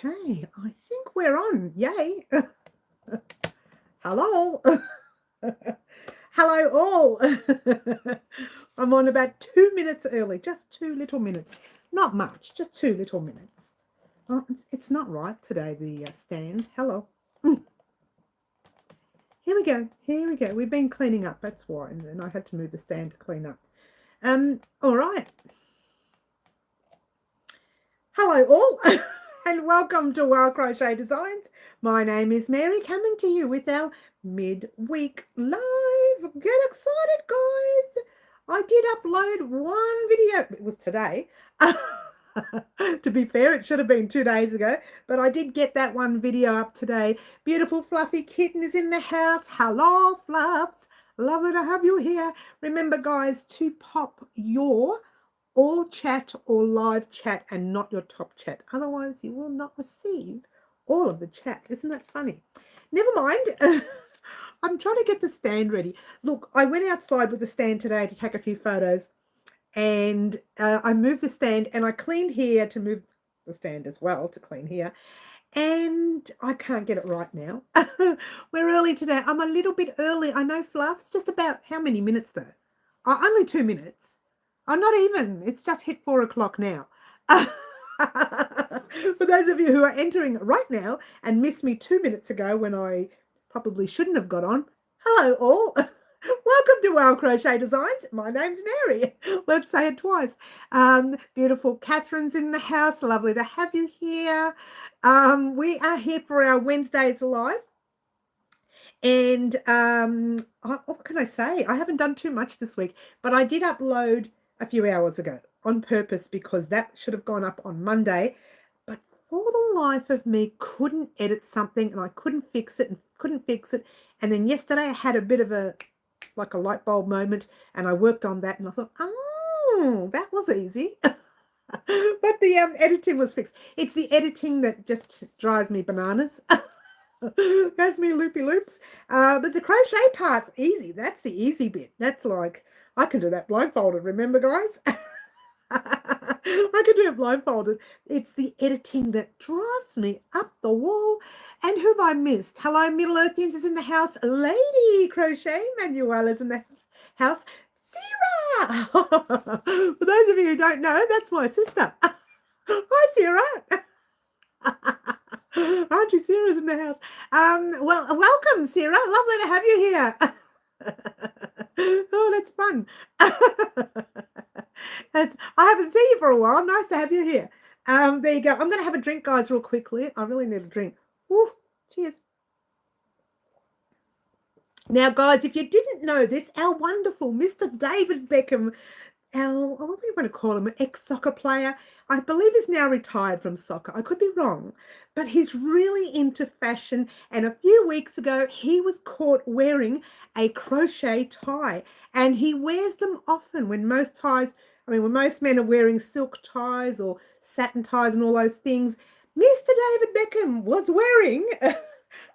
Okay, I think we're on. Yay. Hello. Hello all. I'm on about 2 minutes early, just 2 little minutes. Not much, just 2 little minutes. Oh, it's not right today, the stand. Hello. Here we go. Here we go. We've been cleaning up, that's why. And then I had to move the stand to clean up. All right. Hello all. And welcome to Crochet Designs. My name is Mary, coming to you with our midweek live. Get excited, guys. I did upload one video. It was today. To be fair, it should have been 2 days ago, but I did get that one video up today. Beautiful fluffy kitten is in the house. Hello, Fluffs. Lovely to have you here. Remember, guys, to pop your all chat or live chat and not your top chat. Otherwise, you will not receive all of the chat. Isn't that funny? Never mind. I'm trying to get the stand ready. Look, I went outside with the stand today to take a few photos, and I moved the stand and I cleaned here to move the stand as well to clean here. And I can't get it right now. We're early today. I'm a little bit early. I know, Fluffs. Just about how many minutes though? Only 2 minutes. I'm not even. It's just hit 4 o'clock now. For those of you who are entering right now and missed me 2 minutes ago when I probably shouldn't have got on, hello all. Welcome to Our Crochet Designs. My name's Mary. Let's say it twice. Beautiful Catherine's in the house. Lovely to have you here. We are here for our Wednesdays live. And what can I say? I haven't done too much this week, but I did upload a few hours ago on purpose because that should have gone up on Monday. But for the life of me, couldn't edit something and I couldn't fix it. And then yesterday I had a bit of a light bulb moment and I worked on that and I thought, oh, that was easy. But the editing was fixed. It's the editing that just drives me bananas. Has me loopy loops. But the crochet part's easy. That's the easy bit. That's like, I can do that blindfolded, remember, guys? I can do it blindfolded. It's the editing that drives me up the wall. And who have I missed? Hello, Middle Earthians is in the house. Lady Crochet Manuel is in the house. Sarah! For those of you who don't know, that's my sister. Hi, Sarah. Auntie Sarah's in the house. Well, welcome, Sarah. Lovely to have you here. Oh, that's fun. I haven't seen you for a while. Nice to have you here. There you go. I'm going to have a drink, guys, real quickly. I really need a drink. Ooh, cheers. Now, guys, if you didn't know this, our wonderful Mr. David Beckham, what do you want to call him, an ex-soccer player, I believe is now retired from soccer. I could be wrong, but he's really into fashion. And a few weeks ago, he was caught wearing a crochet tie, and he wears them often when most men are wearing silk ties or satin ties and all those things. Mr. David Beckham was wearing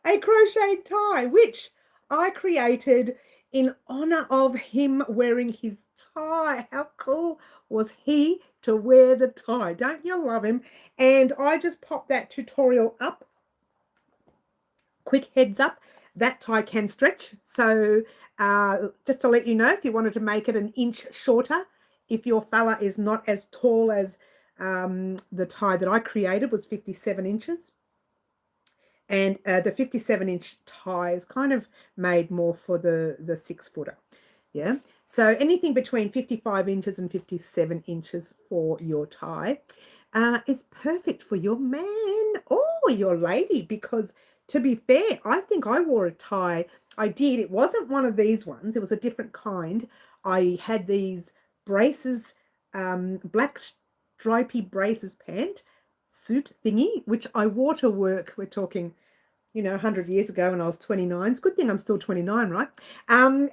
a crochet tie, which I created in honor of him wearing his tie. How cool was he to wear the tie? Don't you love him? And I just popped that tutorial up. Quick heads up, that tie can stretch. So just to let you know, if you wanted to make it an inch shorter, if your fella is not as tall as the tie that I created was 57 inches. And the 57-inch tie is kind of made more for the 6-footer. Yeah. So anything between 55 inches and 57 inches for your tie is perfect for your man or your lady, because to be fair, I think I wore a tie. I did. It wasn't one of these ones. It was a different kind. I had these braces, black stripy braces pant suit thingy, which I wore to work. We're talking, 100 years ago when I was 29. It's a good thing I'm still 29, right? And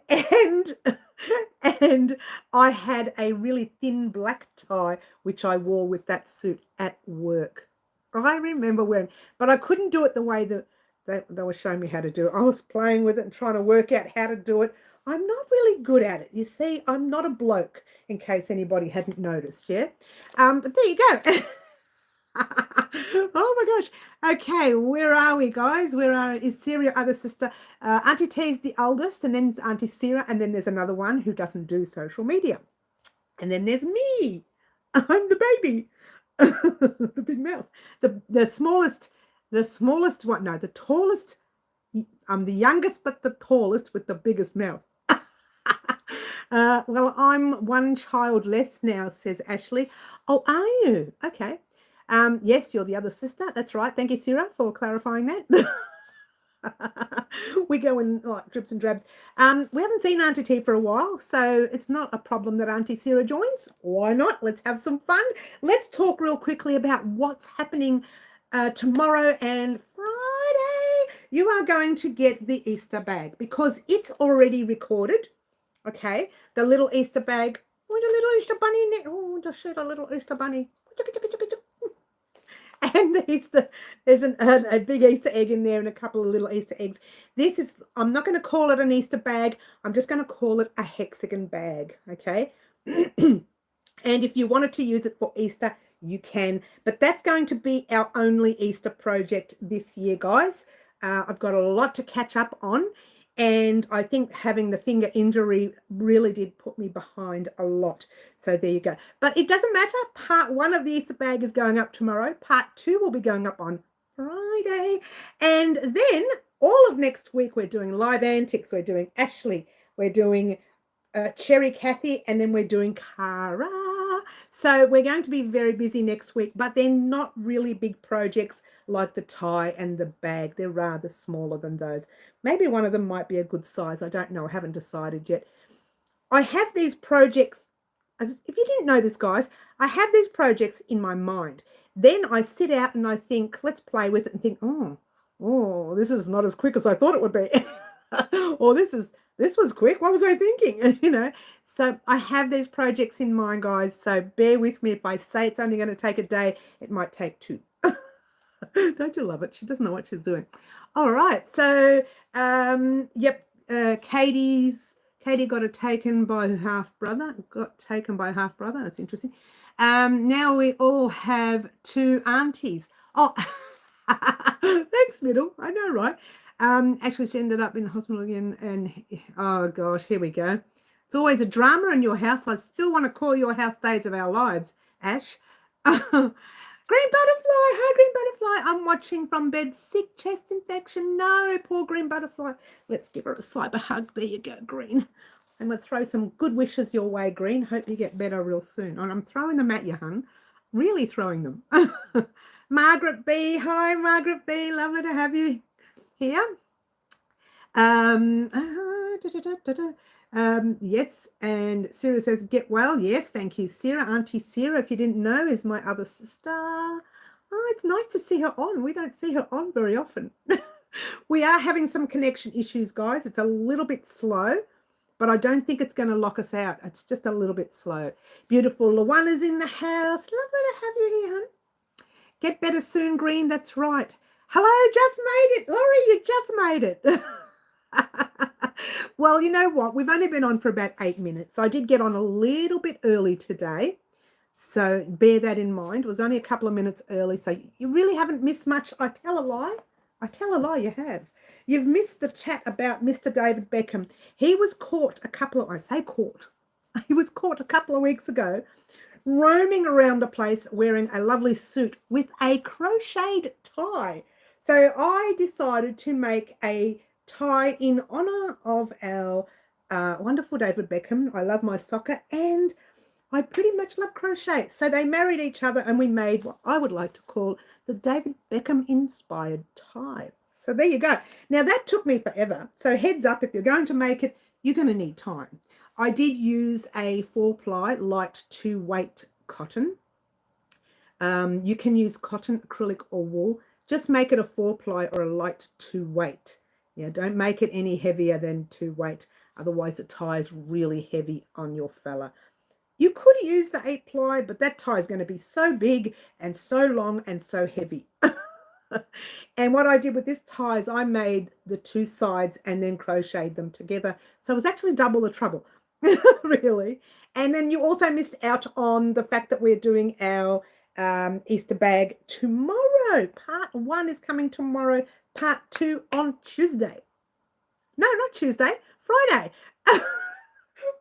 I had a really thin black tie, which I wore with that suit at work. I remember wearing, but I couldn't do it the way that they were showing me how to do it. I was playing with it and trying to work out how to do it. I'm not really good at it. You see, I'm not a bloke, in case anybody hadn't noticed, yeah? But there you go. Oh my gosh. Okay, where are we, guys? Is Sarah your other sister? Auntie T's the oldest, and then Auntie Sarah, and then there's another one who doesn't do social media. And then there's me. I'm the baby. The big mouth. The smallest one. No, the tallest. I'm the youngest, but the tallest with the biggest mouth. Well, I'm one child less now, says Ashley. Oh, are you? Okay. Yes, you're the other sister. That's right. Thank you, Sarah, for clarifying that. We go in like drips and drabs. We haven't seen Auntie T for a while, so it's not a problem that Auntie Sarah joins. Why not? Let's have some fun. Let's talk real quickly about what's happening tomorrow and Friday. You are going to get the Easter bag because it's already recorded. Okay, the little Easter bag. Oh, the little Easter bunny in there. Oh, just a little Easter bunny. And there's a big Easter egg in there and a couple of little Easter eggs. I'm not going to call it an Easter bag. I'm just going to call it a hexagon bag, okay? And if you wanted to use it for Easter, you can. But that's going to be our only Easter project this year, guys. I've got a lot to catch up on. And I think having the finger injury really did put me behind a lot. So there you go. But it doesn't matter. Part 1 of the Easter bag is going up tomorrow. Part 2 will be going up on Friday. And then all of next week, we're doing live antics. We're doing Ashley. We're doing Cherry Kathy. And then we're doing Cara. So we're going to be very busy next week. But they're not really big projects like the tie and the bag. They're rather smaller than those. Maybe one of them might be a good size. I don't know. I haven't decided yet. I have these projects. If you didn't know this, guys, I have these projects in my mind. Then I sit out and I think, let's play with it and think, oh, this is not as quick as I thought it would be. Or this was quick. What was I thinking? You know, so I have these projects in mind, guys. So bear with me. If I say it's only going to take a day, it might take 2. Don't you love it? She doesn't know what she's doing. All right. So, yep. Katie got taken by her half brother. That's interesting. Now we all have 2 aunties. Oh, thanks, Middle. I know, right? Actually, she ended up in hospital again. And oh gosh, here we go. It's always a drama in your house. I still want to call your house Days of Our Lives, Ash. Green butterfly, hi Green butterfly. I'm watching from bed, sick chest infection. No, poor Green butterfly. Let's give her a cyber hug. There you go, Green. I'm going to throw some good wishes your way, Green. Hope you get better real soon. And I'm throwing them at you, hun. Really throwing them. Margaret B, hi Margaret B. Lovely to have you here. Yes, and Sarah says, get well. Yes, thank you, Sarah. Auntie Sarah, if you didn't know, is my other sister. Oh, it's nice to see her on. We don't see her on very often. We are having some connection issues, guys. It's a little bit slow, but I don't think it's going to lock us out. It's just a little bit slow. Beautiful Luana's in the house. Lovely to have you here, hun. Get better soon, Green. That's right. Hello, just made it. Laurie, you just made it. Well, you know what? We've only been on for about 8 minutes. So I did get on a little bit early today. So bear that in mind. It was only a couple of minutes early. So you really haven't missed much. I tell a lie. You have. You've missed the chat about Mr. David Beckham. He was caught He was caught a couple of weeks ago roaming around the place wearing a lovely suit with a crocheted tie. So I decided to make a tie in honor of our wonderful David Beckham. I love my soccer and I pretty much love crochet. So they married each other and we made what I would like to call the David Beckham inspired tie. So there you go. Now that took me forever. So heads up, if you're going to make it, you're going to need time. I did use a 4-ply light 2-weight cotton. You can use cotton, acrylic or wool. Just make it a 4-ply or a light 2-weight. Yeah, don't make it any heavier than 2-weight. Otherwise the tie is really heavy on your fella. You could use the 8-ply, but that tie is going to be so big and so long and so heavy. And what I did with this tie is I made the 2 sides and then crocheted them together. So it was actually double the trouble, really. And then you also missed out on the fact that we're doing our Easter bag tomorrow. Part 1 is coming tomorrow. Part 2 on Tuesday. No, not Tuesday, Friday.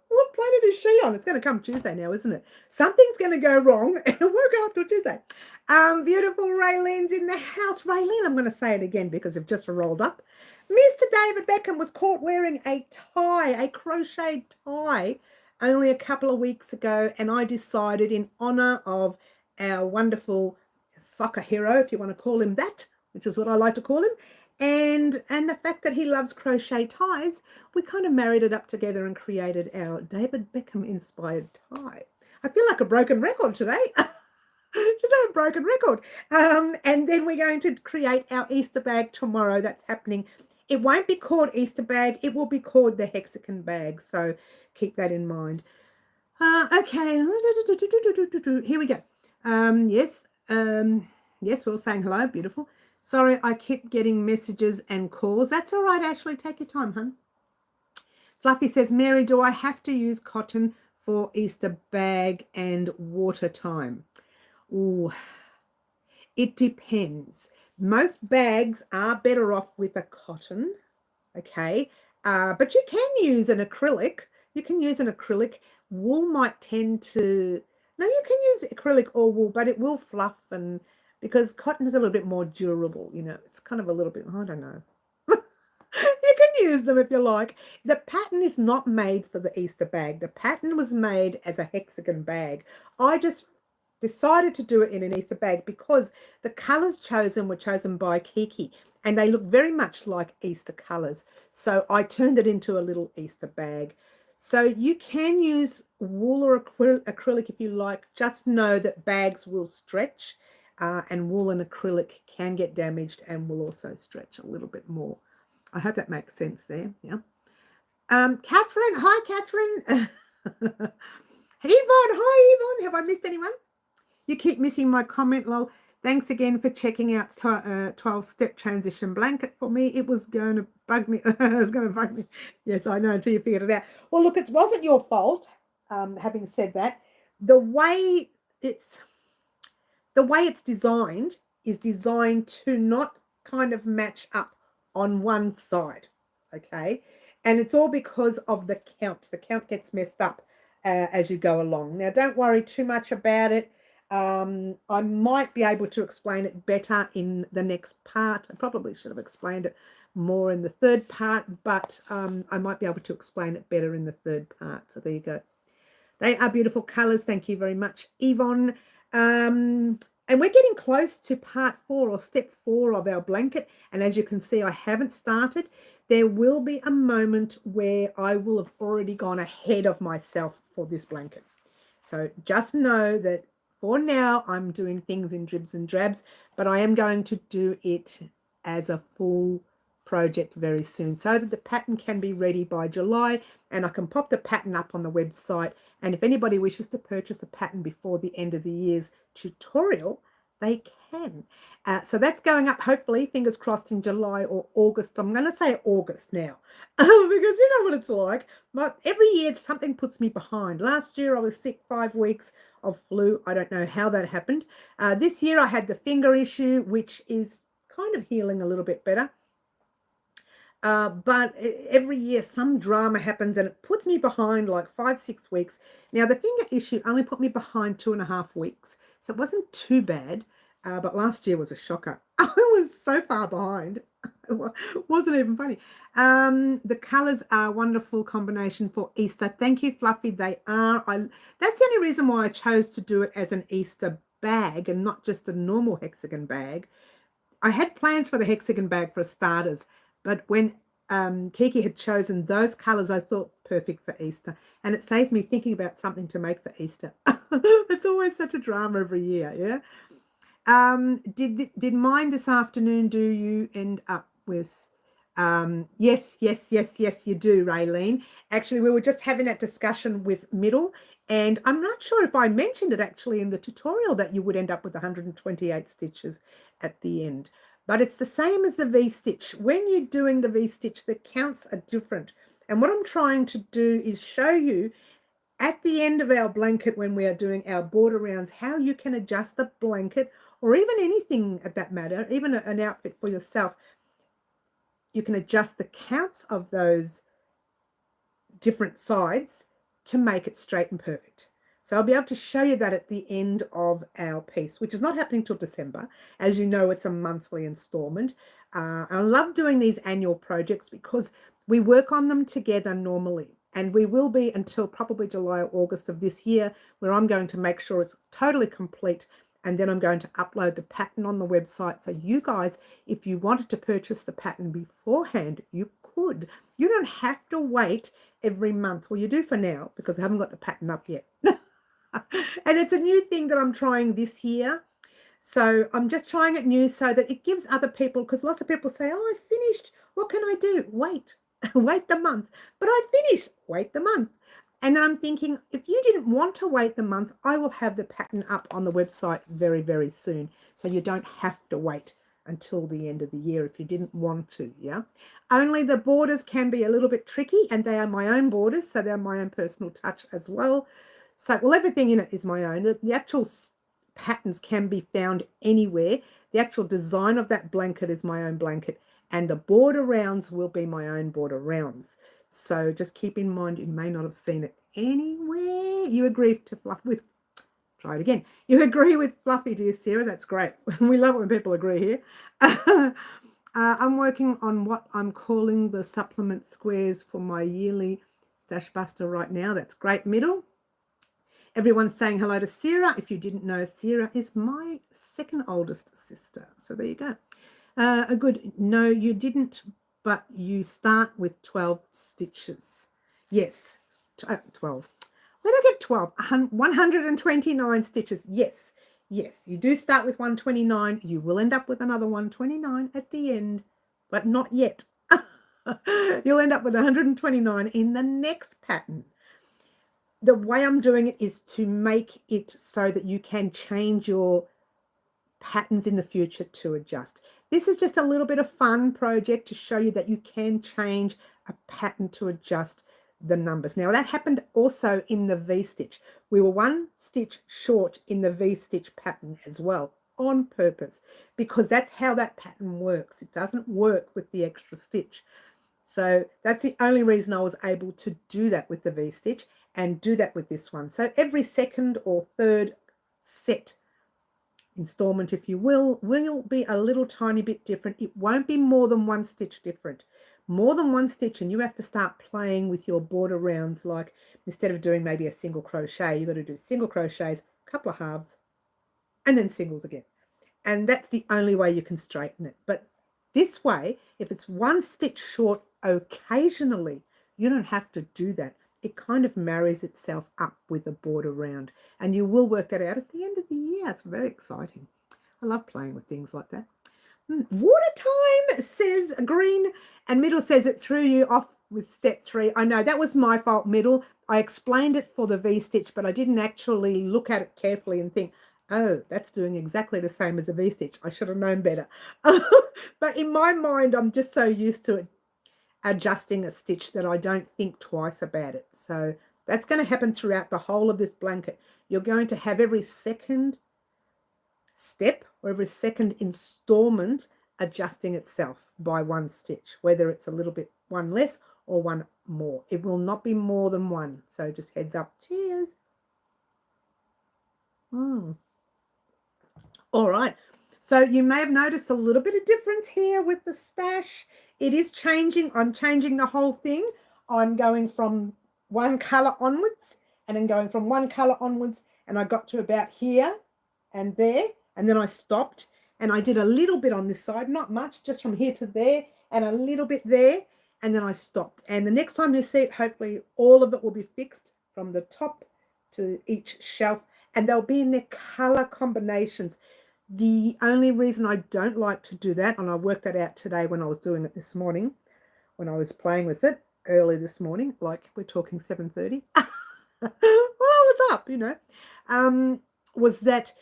What planet is she on? It's going to come Tuesday now, isn't it? Something's going to go wrong and it won't go up till Tuesday. Beautiful Raylene's in the house. Raylene, I'm going to say it again because I've just rolled up. Mr. David Beckham was caught wearing a tie, a crochet tie, only a couple of weeks ago, and I decided in honor of our wonderful soccer hero, if you want to call him that, which is what I like to call him, and the fact that he loves crochet ties, we kind of married it up together and created our David Beckham inspired tie. I feel like a broken record today. Just have a broken record. And then we're going to create our Easter bag tomorrow. That's happening. It won't be called Easter bag. It will be called the hexagon bag. So keep that in mind. Okay. Here we go. Yes, we're all saying hello. Beautiful. Sorry, I keep getting messages and calls. That's all right, Ashley. Take your time, hun. Fluffy says, Mary, do I have to use cotton for Easter bag and water time? Ooh, it depends. Most bags are better off with a cotton, okay? But you can use an acrylic. You can use an acrylic. Wool might tend to... No, you can use acrylic or wool, but it will fluff and... Because cotton is a little bit more durable, you know. It's kind of a little bit, I don't know. You can use them if you like. The pattern is not made for the Easter bag. The pattern was made as a hexagon bag. I just decided to do it in an Easter bag because the colours chosen were chosen by Kiki and they look very much like Easter colours. So I turned it into a little Easter bag. So you can use wool or acrylic if you like. Just know that bags will stretch. And wool and acrylic can get damaged and will also stretch a little bit more. I hope that makes sense there. Yeah. Catherine. Hi, Catherine. Yvonne. Hi, Yvonne. Have I missed anyone? You keep missing my comment, lol. Thanks again for checking out 12-step transition blanket for me. It was going to bug me. It was going to bug me. Yes, I know, until you figured it out. Well, look, it wasn't your fault. Having said that, the way it's designed is designed to not kind of match up on one side, okay? And it's all because of the count. The count gets messed up as you go along. Now, don't worry too much about it. I might be able to explain it better in the next part. I probably should have explained it more in the third part, but I might be able to explain it better in the third part. So there you go. They are beautiful colours. Thank you very much, Yvonne. And we're getting close to part 4 or step 4 of our blanket. And as you can see, I haven't started. There will be a moment where I will have already gone ahead of myself for this blanket. So just know that for now, I'm doing things in dribs and drabs, but I am going to do it as a full project very soon so that the pattern can be ready by July and I can pop the pattern up on the website. And if anybody wishes to purchase a pattern before the end of the year's tutorial, they can. So that's going up, hopefully, fingers crossed, in July or August. I'm going to say August now because you know what it's like. But every year something puts me behind. Last year I was sick 5 weeks of flu. I don't know how that happened. This year I had the finger issue, which is kind of healing a little bit better. But every year some drama happens and it puts me behind like 5-6 weeks. Now the finger issue only put me behind 2.5 weeks, so it wasn't too bad. But last year was a shocker. I was so far behind. It wasn't even funny. The colours are a wonderful combination for Easter. Thank you, Fluffy. They are. That's the only reason why I chose to do it as an Easter bag and not just a normal hexagon bag. I had plans for the hexagon bag for starters, but when Kiki had chosen those colours, I thought perfect for Easter. And it saves me thinking about something to make for Easter. It's always such a drama every year, yeah? Did mine this afternoon do you end up with? Yes, you do, Raylene. Actually, we were just having that discussion with Middle, and I'm not sure if I mentioned it actually in the tutorial that you would end up with 128 stitches at the end. But it's the same as the V-stitch. When you're doing the V-stitch, the counts are different. And what I'm trying to do is show you at the end of our blanket, when we are doing our border rounds, how you can adjust the blanket or even anything at that matter, even an outfit for yourself. You can adjust the counts of those different sides to make it straight and perfect. So I'll be able to show you that at the end of our piece, which is not happening till December. As you know, it's a monthly installment. I love doing these annual projects because we work on them together normally. And we will be until probably July or August of this year, where I'm going to make sure it's totally complete. And then I'm going to upload the pattern on the website. So you guys, if you wanted to purchase the pattern beforehand, you could. You don't have to wait every month. Well, you do for now because I haven't got the pattern up yet. And it's a new thing that I'm trying this year. So I'm just trying it new so that it gives other people, because lots of people say, oh, I finished. What can I do? Wait, wait the month. But I finished. Wait the month. And then I'm thinking, if you didn't want to wait the month, I will have the pattern up on the website very, very soon. So you don't have to wait until the end of the year if you didn't want to, yeah? Only the borders can be a little bit tricky, and they are my own borders, so they're my own personal touch as well. So, well, everything in it is my own. The actual patterns can be found anywhere. The actual design of that blanket is my own blanket, and the border rounds will be my own border rounds. So just keep in mind, you may not have seen it anywhere. You agree to fluff with, try it again. You agree with Fluffy, dear Sarah. That's great. We love it when people agree here. I'm working on what I'm calling the supplement squares for my yearly Stash Buster right now. That's great, Middle. Everyone's saying hello to Sarah. If you didn't know, Sarah is my second oldest sister. So there you go. A good, no, you didn't, but you start with 12 stitches. Yes, 12. Where did I get 12? 129 stitches. Yes, yes, you do start with 129. You will end up with another 129 at the end, but not yet. You'll end up with 129 in the next pattern. The way I'm doing it is to make it so that you can change your patterns in the future to adjust. This is just a little bit of fun project to show you that you can change a pattern to adjust the numbers. Now that happened also in the V-stitch. We were one stitch short in the V-stitch pattern as well, on purpose, because that's how that pattern works. It doesn't work with the extra stitch. So that's the only reason I was able to do that with the V-stitch and do that with this one. So every second or third set installment, if you will be a little tiny bit different. It won't be more than one stitch different. More than one stitch, and you have to start playing with your border rounds. Like instead of doing maybe a single crochet, you've got to do single crochets, a couple of halves, and then singles again. And that's the only way you can straighten it. But this way, if it's one stitch short occasionally, you don't have to do that. It kind of marries itself up with a border round, and you will work that out at the end of the year. It's very exciting. I love playing with things like that. Water time, says Green, and Middle says it threw you off with step 3. I know that was my fault, Middle. I explained it for the V-stitch, but I didn't actually look at it carefully and think, oh, that's doing exactly the same as a V-stitch. I should have known better. But in my mind, I'm just so used to it adjusting a stitch that I don't think twice about it. So that's going to happen throughout the whole of this blanket. You're going to have every second step or every second installment adjusting itself by one stitch, whether it's a little bit one less or one more. It will not be more than one. So just heads up. Cheers. All right. So you may have noticed a little bit of difference here with the stash. It is changing. I'm changing the whole thing. I'm going from one color onwards and then going from one color onwards, and I got to about here and there, and then I stopped and I did a little bit on this side, not much, just from here to there and a little bit there, and then I stopped. And the next time you see it, hopefully all of it will be fixed from the top to each shelf, and they'll be in their color combinations. The only reason I don't like to do that, and I worked that out today when I was doing it this morning, when I was playing with it early this morning, like we're talking 7:30, well, I was up, you know, was that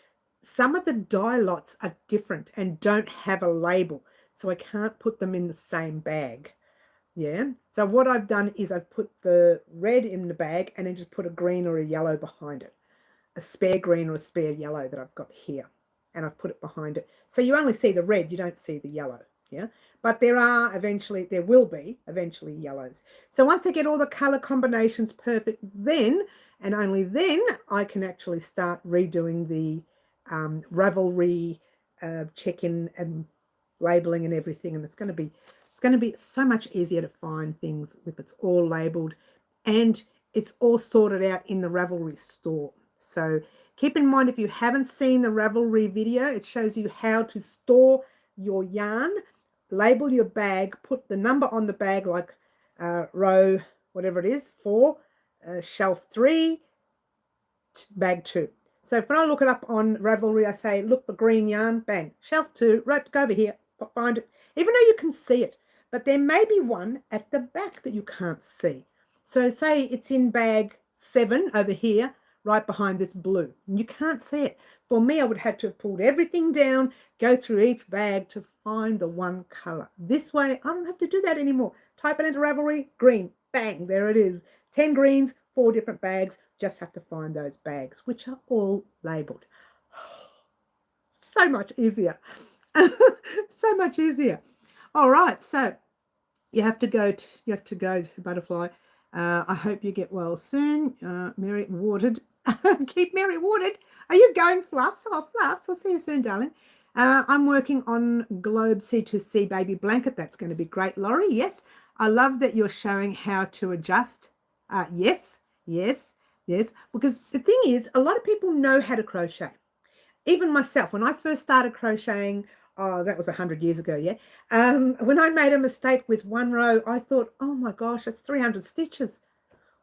some of the die lots are different and don't have a label, so I can't put them in the same bag. Yeah. So what I've done is I've put the red in the bag and then just put a green or a yellow behind it. A spare green or a spare yellow that I've got here. And I've put it behind it. So you only see the red, you don't see the yellow. Yeah. But there will be eventually yellows. So once I get all the color combinations perfect, then and only then I can actually start redoing the Ravelry check-in and labeling and everything. And it's going to be so much easier to find things if it's all labeled and it's all sorted out in the Ravelry store. So keep in mind, if you haven't seen the Ravelry video, it shows you how to store your yarn, label your bag, put the number on the bag, like row, whatever it is, 4, shelf 3, bag 2. So if when I look it up on Ravelry, I say, look for green yarn, bang, shelf 2, right, go over here, find it, even though you can see it. But there may be one at the back that you can't see. So say it's in bag 7 over here, right behind this blue. And you can't see it. For me, I would have to have pulled everything down, go through each bag to find the one color. This way, I don't have to do that anymore. Type it into Ravelry, green, bang, there it is. 10 greens, 4 different bags. Just have to find those bags, which are all labeled. So much easier. So much easier. All right, so you have to go to Butterfly. I hope you get well soon. Mary watered. Keep Mary watered. Are you going, Fluffs? Oh, Fluffs, we'll see you soon, darling. I'm working on Globe C2C baby blanket. That's going to be great, Laurie. Yes, I love that you're showing how to adjust. Yes. Because the thing is, a lot of people know how to crochet. Even myself, when I first started crocheting, oh, that was 100 years ago, yeah. When I made a mistake with one row, I thought, oh my gosh, that's 300 stitches.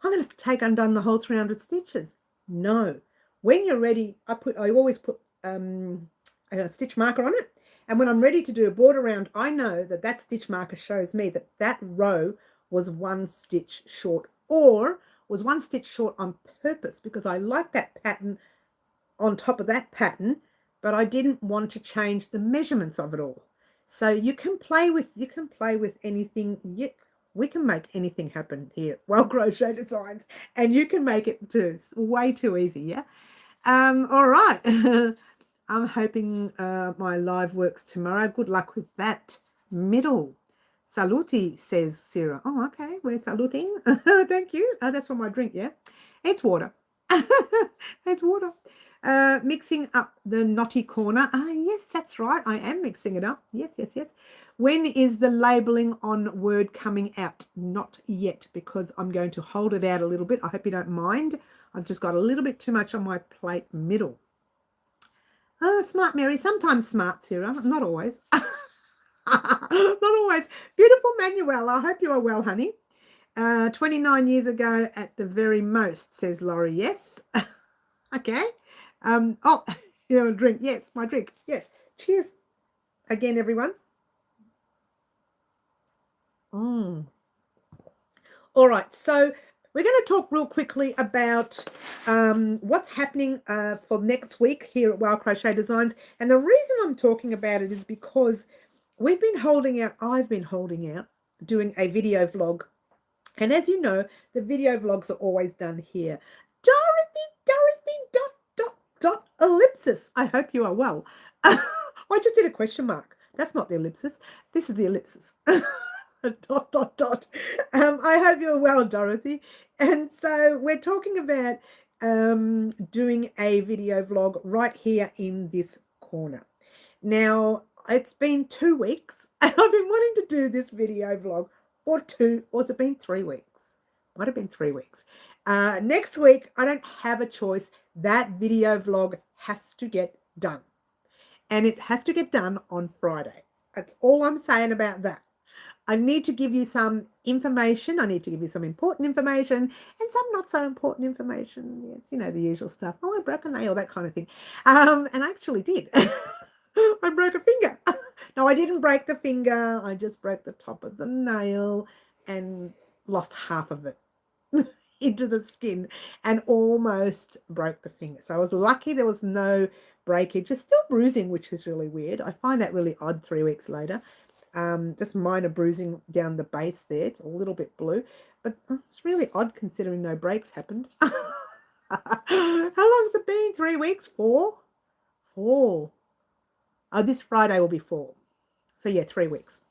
I'm going to have to take undone the whole 300 stitches. No. When you're ready, I always put a stitch marker on it. And when I'm ready to do a border round, I know that that stitch marker shows me that that row was 1 stitch short, or was 1 stitch short on purpose, because I like that pattern on top of that pattern, but I didn't want to change the measurements of it all. So you can play with anything. We can make anything happen here. Well, Crochet Designs, and you can make it too. It's way too easy, yeah. All right. I'm hoping my live works tomorrow. Good luck with that. Middle. Saluti, says Sarah. Oh, okay. We're saluting. Thank you. Oh, that's for my drink, yeah? It's water. It's water. Mixing up the knotty corner. Yes, that's right. I am mixing it up. Yes. When is the labeling on Word coming out? Not yet, because I'm going to hold it out a little bit. I hope you don't mind. I've just got a little bit too much on my plate middle. Smart Mary. Sometimes smart, Sarah. Not always. Not always. Beautiful Manuel. I hope you are well, honey. 29 years ago at the very most, says Laurie. Yes. Okay. Oh, you know, a drink. Yes, my drink. Yes. Cheers again, everyone. All right. So we're going to talk real quickly about what's happening for next week here at Wild Crochet Designs. And the reason I'm talking about it is because I've been holding out doing a video vlog. And as you know, the video vlogs are always done here. Dorothy, ellipsis. I hope you are well. I just did a question mark. That's not the ellipsis. This is the ellipsis. ... I hope you're well, Dorothy. And so we're talking about doing a video vlog right here in this corner. Now, it's been 2 weeks and I've been wanting to do this video vlog or has it been 3 weeks? Might have been 3 weeks. Next week, I don't have a choice. That video vlog has to get done. And it has to get done on Friday. That's all I'm saying about that. I need to give you some information. I need to give you some important information and some not so important information. Yes, you know, the usual stuff. Oh, I broke a nail, that kind of thing. And I actually did. I broke a finger. No, I didn't break the finger. I just broke the top of the nail and lost half of it into the skin and almost broke the finger. So I was lucky there was no breakage. It's still bruising, which is really weird. I find that really odd 3 weeks later. Just minor bruising down the base there. It's a little bit blue, but it's really odd considering no breaks happened. How long's it been? 3 weeks? 4? 4. Oh, this Friday will be 4. So yeah, 3 weeks.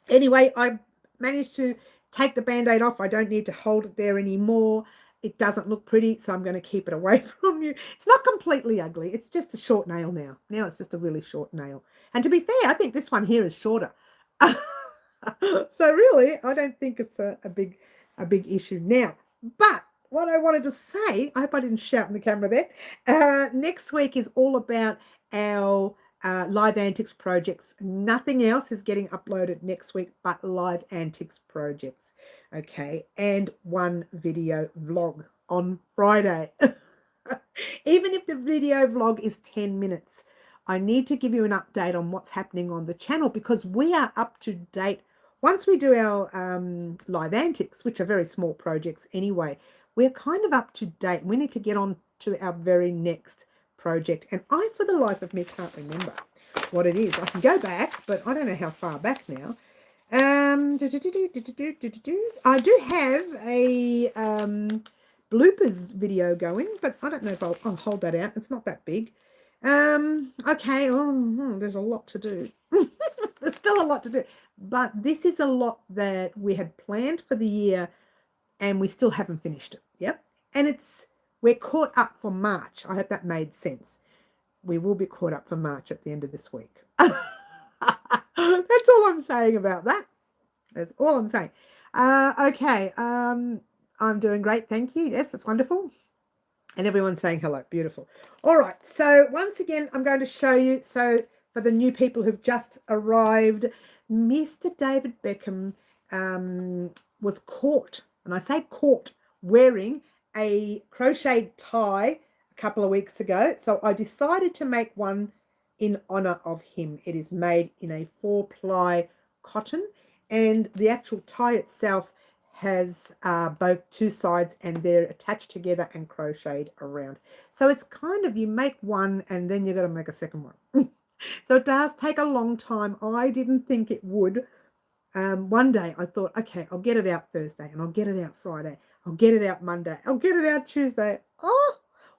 Anyway, I managed to take the Band-Aid off. I don't need to hold it there anymore. It doesn't look pretty, so I'm going to keep it away from you. It's not completely ugly. It's just a short nail now. Now it's just a really short nail. And to be fair, I think this one here is shorter. So really, I don't think it's a big issue now. But what I wanted to say, I hope I didn't shout in the camera there. Next week is all about our live antics projects. Nothing else is getting uploaded next week but live antics projects. Okay, and one video vlog on Friday. Even if the video vlog is 10 minutes, I need to give you an update on what's happening on the channel, because we are up to date. Once we do our live antics, which are very small projects anyway, we're kind of up to date. We need to get on to our very next project, and I, for the life of me, can't remember what it is. I can go back, but I don't know how far back now. I do have a bloopers video going, but I don't know if I'll hold that out. It's not that big. Okay. There's a lot to do. There's still a lot to do, but this is a lot that we had planned for the year, and we still haven't finished it. Yep. And we're caught up for March. I hope that made sense. We will be caught up for March at the end of this week. That's all I'm saying about that. That's all I'm saying. Okay. I'm doing great. Thank you. Yes, it's wonderful. And everyone's saying hello. Beautiful. All right. So once again, I'm going to show you. So for the new people who've just arrived, Mr. David Beckham was caught, and I say caught, wearing a crocheted tie a couple of weeks ago. So I decided to make one in honor of him. It is made in a 4-ply cotton, and the actual tie itself has both two sides, and they're attached together and crocheted around. So it's kind of, you make one and then you've got to make a second one. So it does take a long time. I didn't think it would. One day I thought, okay, I'll get it out Thursday, and I'll get it out Friday. I'll get it out Monday. I'll get it out Tuesday.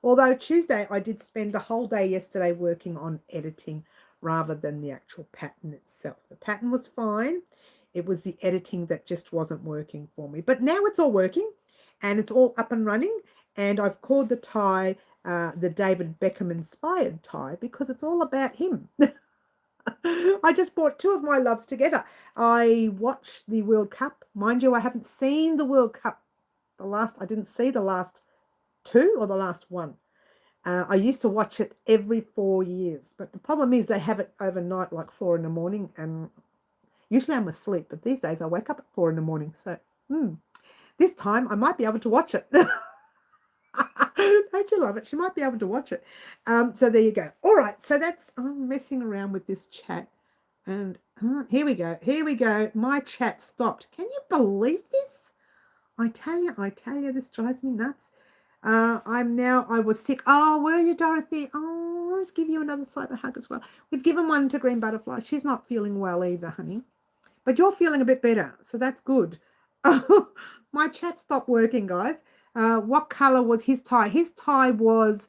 Although Tuesday I did spend the whole day yesterday working on editing rather than the actual pattern itself. The pattern was fine. It was the editing that just wasn't working for me. But now it's all working, and it's all up and running. And I've called the tie the David Beckham inspired tie, because it's all about him. I just brought two of my loves together. I watched the World Cup. Mind you, I haven't seen the World Cup. I didn't see the last 2 or the last 1. I used to watch it every 4 years, but the problem is they have it overnight, like 4 in the morning, and usually I'm asleep, but these days I wake up at 4 in the morning. So this time I might be able to watch it. Don't you love it? She might be able to watch it. So there you go. All right, so I'm messing around with this chat, and here we go. My chat stopped. Can you believe this? I tell you, this drives me nuts. I was sick. Oh, were you, Dorothy? Oh, let's give you another cyber hug as well. We've given one to Green Butterfly. She's not feeling well either, honey. But you're feeling a bit better, so that's good. My chat stopped working, guys. What colour was his tie? His tie was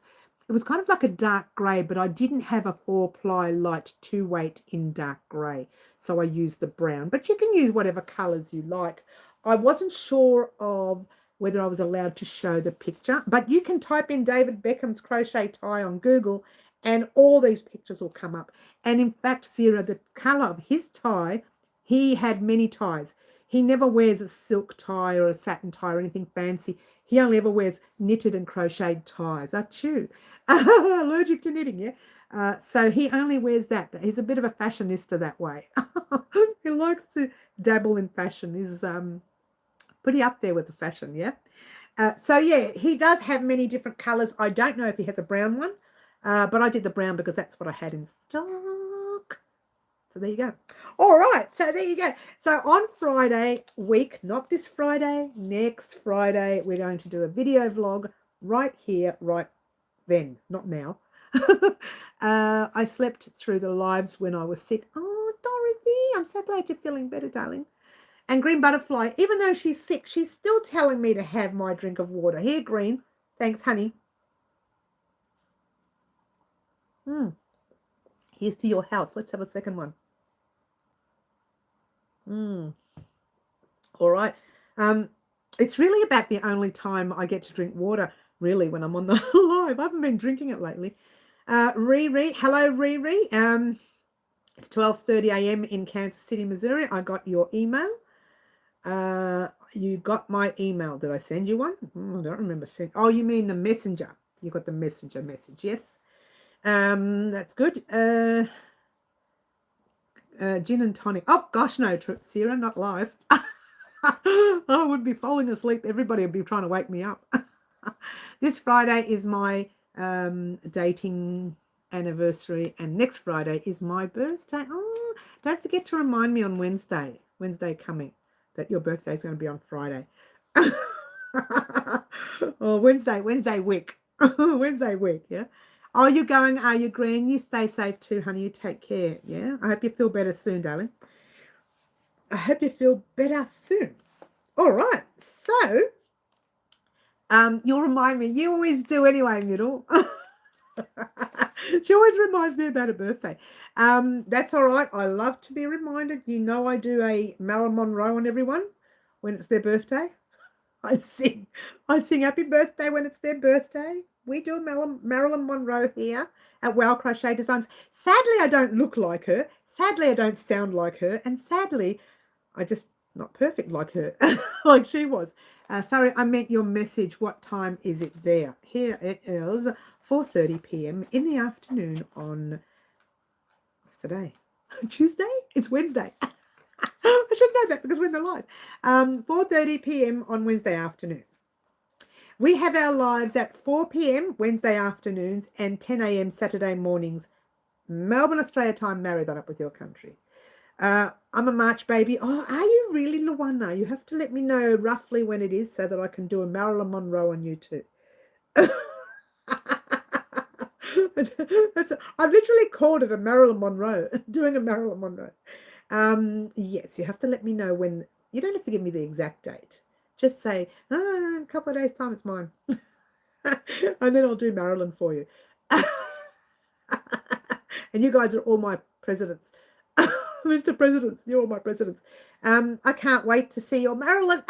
kind of like a dark grey, but I didn't have a 4-ply light 2-weight in dark grey, so I used the brown. But you can use whatever colours you like. I wasn't sure of whether I was allowed to show the picture, but you can type in David Beckham's crochet tie on Google, and all these pictures will come up. And in fact, Sarah, the colour of his tie, he had many ties. He never wears a silk tie or a satin tie or anything fancy. He only ever wears knitted and crocheted ties. Achoo. Allergic to knitting, yeah? So he only wears that. He's a bit of a fashionista that way. He likes to dabble in fashion. He's pretty up there with the fashion, yeah? So, yeah, he does have many different colours. I don't know if he has a brown one, but I did the brown because that's what I had in stock. So there you go. All right, so there you go. So on Friday week, not this Friday, next Friday, we're going to do a video vlog right here, right then, not now. I slept through the lives when I was sick. Oh, I'm so glad you're feeling better, darling. And Green Butterfly, even though she's sick, she's still telling me to have my drink of water. Here, Green. Thanks, honey. Here's to your health. Let's have a second one. All right. It's really about the only time I get to drink water, really, when I'm on the live. I haven't been drinking it lately. Riri, hello, Riri. It's 12:30 a.m. in Kansas City, Missouri. I got your email. You got my email. Did I send you one? I don't remember. Oh, you mean the messenger. You got the messenger message. Yes. That's good. Gin and tonic. Oh, gosh, no, Sarah, not live. I would be falling asleep. Everybody would be trying to wake me up. This Friday is my dating anniversary, and next Friday is my birthday. Oh, don't forget to remind me on Wednesday coming, that your birthday is going to be on Friday. Or Wednesday week. Wednesday week, yeah. Oh, you're going, are you, Green? You stay safe too, honey. You take care, yeah? I hope you feel better soon, darling. I hope you feel better soon. All right, so you'll remind me. You always do anyway, Middle. She always reminds me about her birthday. That's all right. I love to be reminded. You know I do a Marilyn Monroe on everyone when it's their birthday. I sing happy birthday when it's their birthday. We do a Marilyn Monroe here at Wow Crochet Designs. Sadly, I don't look like her. Sadly, I don't sound like her. And sadly, I just not perfect like her, like she was. Sorry, I meant your message. What time is it there? Here it is, 4:30 p.m. in the afternoon on, what's today? Tuesday? It's Wednesday. I should know that because we're in the live. 4:30 p.m. on Wednesday afternoon. We have our lives at 4 p.m. Wednesday afternoons and 10 a.m. Saturday mornings. Melbourne, Australia time. Marry that up with your country. I'm a March baby. Oh, are you really, Luana? You have to let me know roughly when it is so that I can do a Marilyn Monroe on you too. I've literally called it a Marilyn Monroe, doing a Marilyn Monroe. Yes, you have to let me know when. You don't have to give me the exact date. Just say, a couple of days' time, it's mine. And then I'll do Marilyn for you. And you guys are all my presidents. Mr. Presidents, you're all my presidents. I can't wait to see your Marilyn.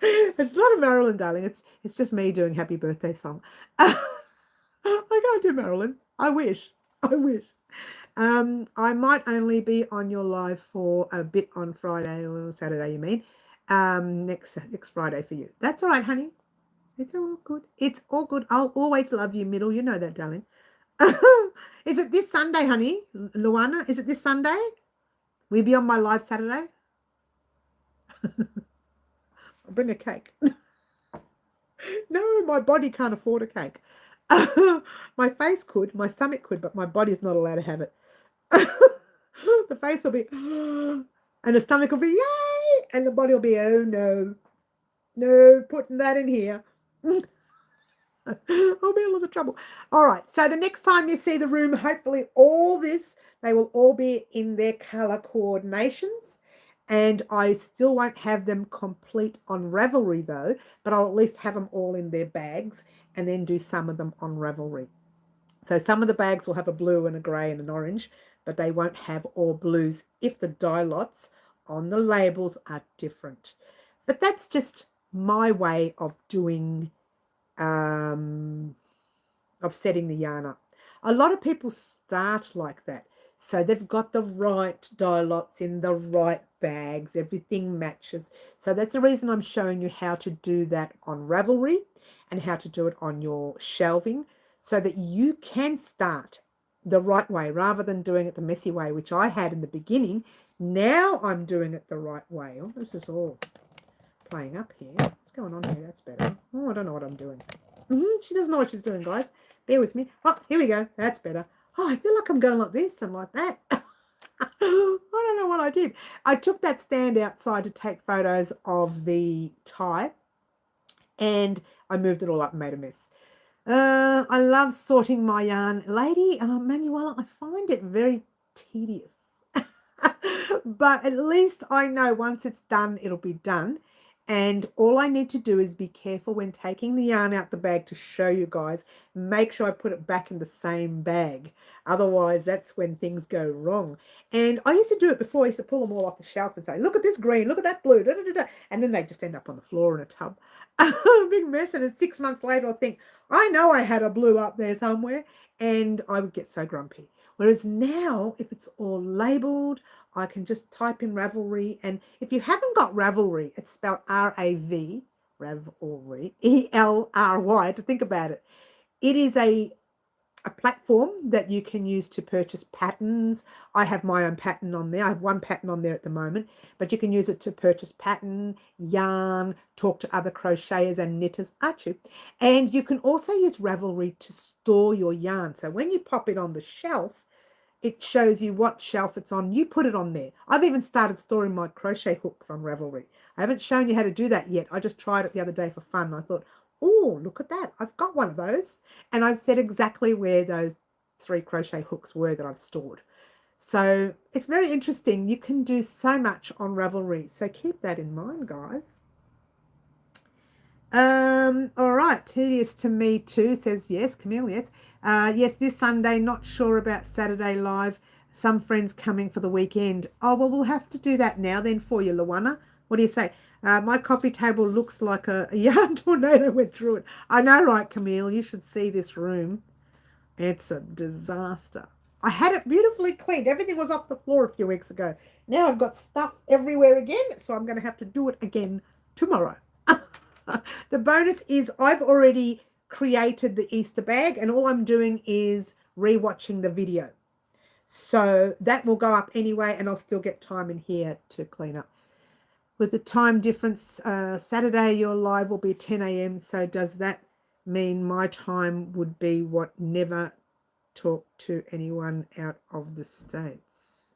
It's not a Marilyn, darling. It's just me doing happy birthday song. I can't do Marilyn. I wish. I might only be on your live for a bit on Friday or Saturday, you mean? Next Friday for you. That's all right, honey. It's all good. It's all good. I'll always love you, Middle. You know that, darling. Is it this Sunday, honey? Luana, is it this Sunday? Will you be on my live Saturday? I'll bring a cake. No, my body can't afford a cake. My face could, my stomach could, but my body's not allowed to have it. The face will be, and the stomach will be, yay! And the body will be, oh no, putting that in here. I'll be in lots of trouble. All right, so the next time you see the room, hopefully they will all be in their colour coordinations. And I still won't have them complete on Ravelry though, but I'll at least have them all in their bags and then do some of them on Ravelry. So some of the bags will have a blue and a grey and an orange, but they won't have all blues if the dye lots on the labels are different. But that's just my way of doing, of setting the yarn up. A lot of people start like that. So they've got the right dye lots in the right bags. Everything matches. So that's the reason I'm showing you how to do that on Ravelry and how to do it on your shelving so that you can start the right way rather than doing it the messy way, which I had in the beginning. Now I'm doing it the right way. Oh, this is all playing up here. What's going on here? That's better. Oh, I don't know what I'm doing. She doesn't know what she's doing, guys. Bear with me. Oh, here we go. That's better. Oh, I feel like I'm going like this and like that. I don't know what I did. I took that stand outside to take photos of the tie and I moved it all up and made a mess. I love sorting my yarn. Lady Manuela, I find it very tedious. But at least I know once it's done, it'll be done. And all I need to do is be careful when taking the yarn out the bag to show you guys. Make sure I put it back in the same bag. Otherwise, that's when things go wrong. And I used to do it before. I used to pull them all off the shelf and say, look at this green, look at that blue, da, da, da, da. And then they just end up on the floor in a tub. A big mess. And then 6 months later, I'll think, I know I had a blue up there somewhere. And I would get so grumpy. Whereas now, if it's all labeled, I can just type in Ravelry. And if you haven't got Ravelry, it's spelled R-A-V, Ravelry, E-L-R-Y, to think about it. It is a platform that you can use to purchase patterns. I have my own pattern on there. I have one pattern on there at the moment, but you can use it to purchase pattern, yarn, talk to other crocheters and knitters, and you can also use Ravelry to store your yarn. So when you pop it on the shelf, it shows you what shelf it's on. You put it on there. I've even started storing my crochet hooks on Ravelry. I haven't shown you how to do that yet. I just tried it the other day for fun. I thought, oh, look at that. I've got one of those. And I've said exactly where those 3 crochet hooks were that I've stored. So it's very interesting. You can do so much on Ravelry. So keep that in mind, guys. All right. Tedious to me too, says yes. Camille, yes. Yes, this Sunday, not sure about Saturday live. Some friends coming for the weekend. Oh, well, we'll have to do that now then for you, Luana. What do you say? My coffee table looks like a yarn tornado went through it. I know, right, Camille? You should see this room. It's a disaster. I had it beautifully cleaned. Everything was off the floor a few weeks ago. Now I've got stuff everywhere again, so I'm going to have to do it again tomorrow. The bonus is I've already created the Easter bag, and all I'm doing is rewatching the video. So that will go up anyway, and I'll still get time in here to clean up. With the time difference, Saturday your live will be 10 a.m. So does that mean my time would be what? Never talk to anyone out of the States?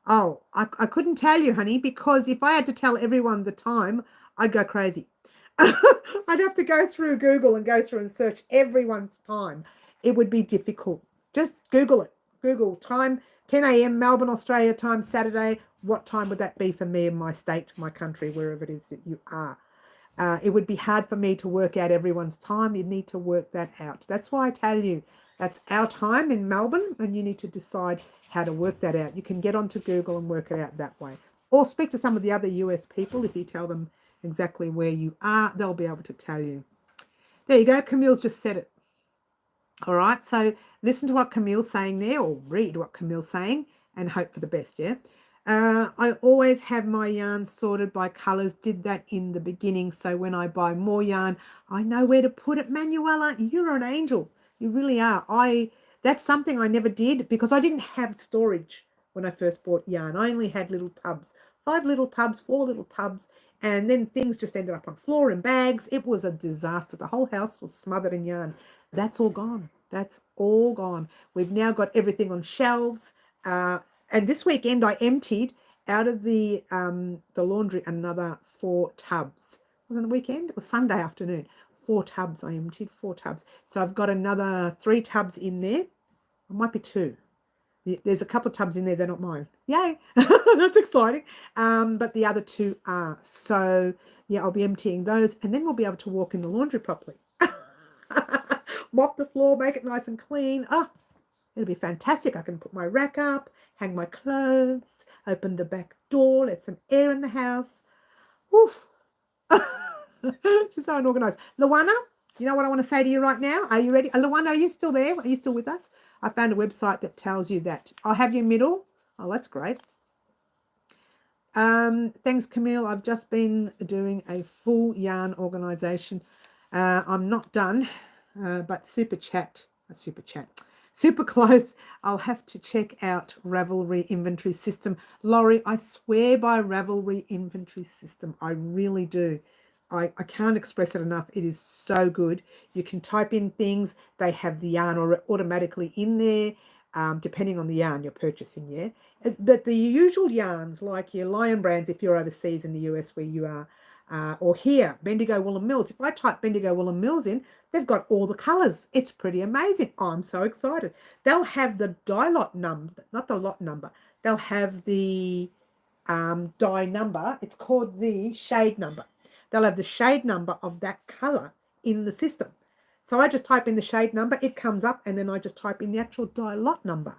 Oh, I couldn't tell you, honey, because if I had to tell everyone the time, I'd go crazy. I'd have to go through Google and go through and search everyone's time. It would be difficult. Just Google it. Google time, 10 a.m. Melbourne, Australia time, Saturday. What time would that be for me in my state, my country, wherever it is that you are? It would be hard for me to work out everyone's time. You need to work that out. That's why I tell you that's our time in Melbourne, and you need to decide how to work that out. You can get onto Google and work it out that way. Or speak to some of the other US people. If you tell them exactly where you are, they'll be able to tell you. There you go. Camille's just said it. All right. So listen to what Camille's saying there, or read what Camille's saying, and hope for the best, yeah? I always have my yarn sorted by colours. Did that in the beginning. So when I buy more yarn, I know where to put it. Manuela, you're an angel. You really are. That's something I never did because I didn't have storage when I first bought yarn. I only had little tubs, 5 little tubs, 4 little tubs, and then things just ended up on floor in bags. It was a disaster. The whole house was smothered in yarn. That's all gone. That's all gone. We've now got everything on shelves. And this weekend I emptied out of the laundry another 4 tubs. Wasn't it a weekend? It was Sunday afternoon. 4 tubs I emptied, 4 tubs. So I've got another 3 tubs in there. It might be 2. There's a couple of tubs in there. They're not mine. Yay. That's exciting. But the other 2 are. So, yeah, I'll be emptying those. And then we'll be able to walk in the laundry properly. Mop the floor, make it nice and clean. It'll be fantastic. I can put my rack up, hang my clothes, open the back door, let some air in the house. Oof. She's so unorganized. Luana, you know what I want to say to you right now? Are you ready? Luana, are you still there? Are you still with us? I found a website that tells you that. I'll have you middle. Oh, that's great. Thanks, Camille. I've just been doing a full yarn organization. I'm not done, but super close. I'll have to check out Ravelry inventory system. Laurie, I swear by Ravelry inventory system. I really do. I can't express it enough. It is so good. You can type in things. They have the yarn automatically in there, depending on the yarn you're purchasing, yeah? But the usual yarns, like your Lion brands, if you're overseas in the US where you are, or here, Bendigo Woolen Mills. If I type Bendigo Woolen Mills in, They've got all the colours. It's pretty amazing. I'm so excited. They'll have the dye lot number, not the lot number. They'll have the dye number. It's called the shade number. They'll have the shade number of that colour in the system. So I just type in the shade number, it comes up, and then I just type in the actual dye lot number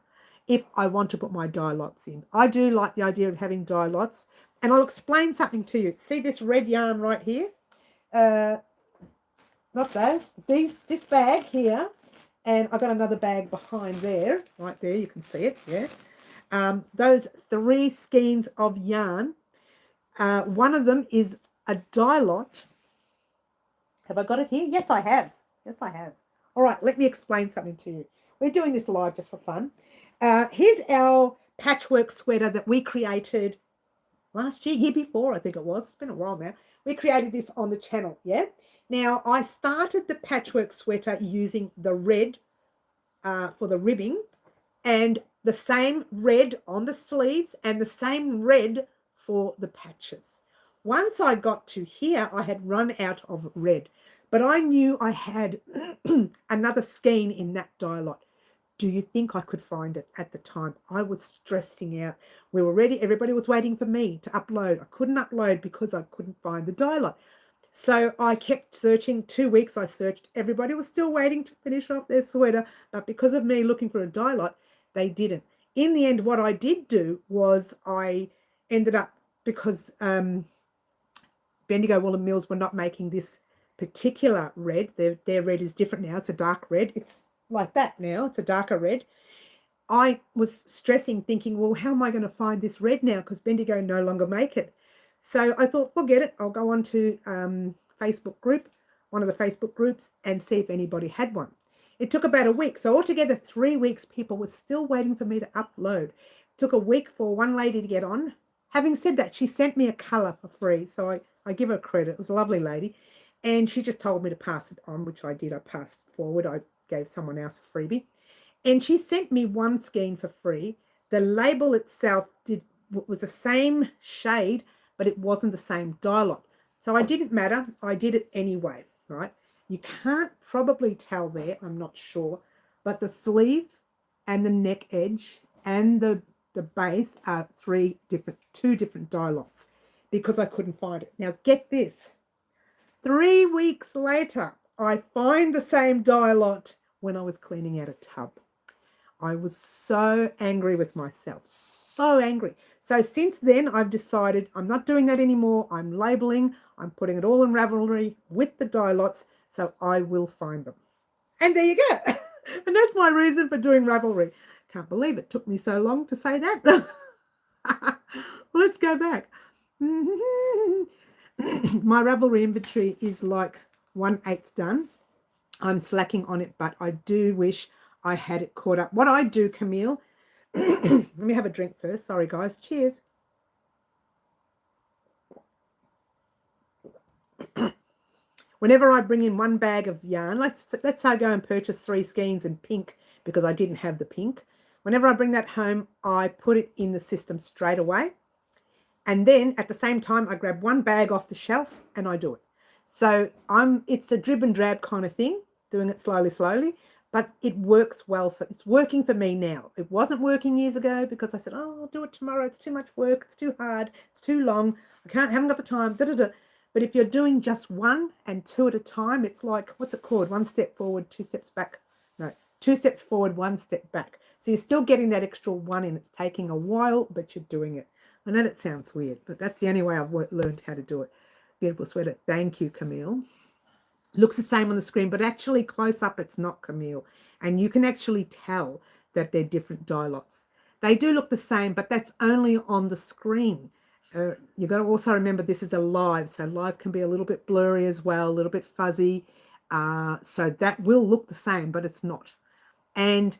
if I want to put my dye lots in. I do like the idea of having dye lots, and I'll explain something to you. See this red yarn right here? Not those. This bag here, and I've got another bag behind there, right there, you can see it, yeah. Those 3 skeins of yarn, one of them is a dye lot. Have I got it here? Yes, I have. Yes, I have. All right, let me explain something to you. We're doing this live just for fun. Here's our patchwork sweater that we created last year before, I think it was. It's been a while now. We created this on the channel, yeah? Now, I started the patchwork sweater using the red for the ribbing and the same red on the sleeves and the same red for the patches. Once I got to here, I had run out of red, but I knew I had another skein in that dye lot. Do you think I could find it at the time? I was stressing out. We were ready. Everybody was waiting for me to upload. I couldn't upload because I couldn't find the dye lot. So I kept searching. 2 weeks I searched. Everybody was still waiting to finish off their sweater, but because of me looking for a dye lot, they didn't. In the end, what I did do was I ended up, because Bendigo Woolen Mills were not making this particular red. Their red is different now. It's a dark red. It's like that now. It's a darker red. I was stressing, thinking, well, how am I going to find this red now? Because Bendigo no longer make it. So I thought, forget it. I'll go on to Facebook group, one of the Facebook groups, and see if anybody had one. It took about a week. So altogether 3 weeks, people were still waiting for me to upload. It took a week for one lady to get on. Having said that, she sent me a colour for free. So I give her credit. It was a lovely lady. And she just told me to pass it on, which I did. I passed forward. I gave someone else a freebie. And she sent me one skein for free. The label itself was the same shade, but it wasn't the same dye lot. So I didn't matter. I did it anyway, right? You can't probably tell there, I'm not sure, but the sleeve and the neck edge and the base are two different dye lots because I couldn't find it. Now get this. 3 weeks later, I find the same dye lot when I was cleaning out a tub. I was so angry with myself, so angry. So since then, I've decided I'm not doing that anymore. I'm labeling, I'm putting it all in Ravelry with the dye lots, so I will find them. And there you go. And that's my reason for doing Ravelry. Can't believe it took me so long to say that. Let's go back. My Ravelry inventory is like 1/8 done. I'm slacking on it, but I do wish I had it caught up. What I do, Camille, let me have a drink first. Sorry, guys. Cheers. Whenever I bring in one bag of yarn, let's say I go and purchase 3 skeins in pink because I didn't have the pink. Whenever I bring that home, I put it in the system straight away. And then at the same time, I grab one bag off the shelf and I do it. So it's a drib and drab kind of thing, doing it slowly, but it works well. It's working for me now. It wasn't working years ago because I said, oh, I'll do it tomorrow. It's too much work. It's too hard. It's too long. Haven't got the time. But if you're doing just 1 and 2 at a time, it's like, what's it called? 1 step forward, 2 steps back. No, 2 steps forward, 1 step back. So you're still getting that extra 1 in. It's taking a while, but you're doing it. I know that sounds weird, but that's the only way I've learned how to do it. Beautiful sweater. Thank you, Camille. Looks the same on the screen, but actually close up, it's not, Camille. And you can actually tell that they're different dye lots. They do look the same, but that's only on the screen. You've got to also remember this is a live, so live can be a little bit blurry as well, a little bit fuzzy. So that will look the same, but it's not. And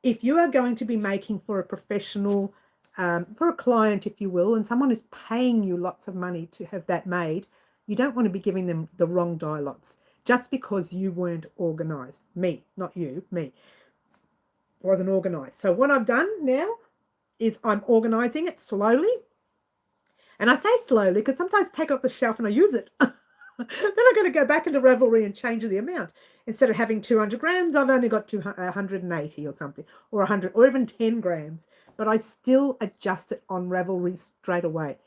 if you are going to be making for a professional, for a client, if you will, and someone is paying you lots of money to have that made, you don't want to be giving them the wrong dye lots just because you weren't organised. Me, not you, me. Wasn't organised. So what I've done now is I'm organising it slowly. And I say slowly because sometimes I take it off the shelf and I use it. Then I'm going to go back into Ravelry and change the amount. Instead of having 200 grams, I've only got 180 or something, or 100, or even 10 grams. But I still adjust it on Ravelry straight away.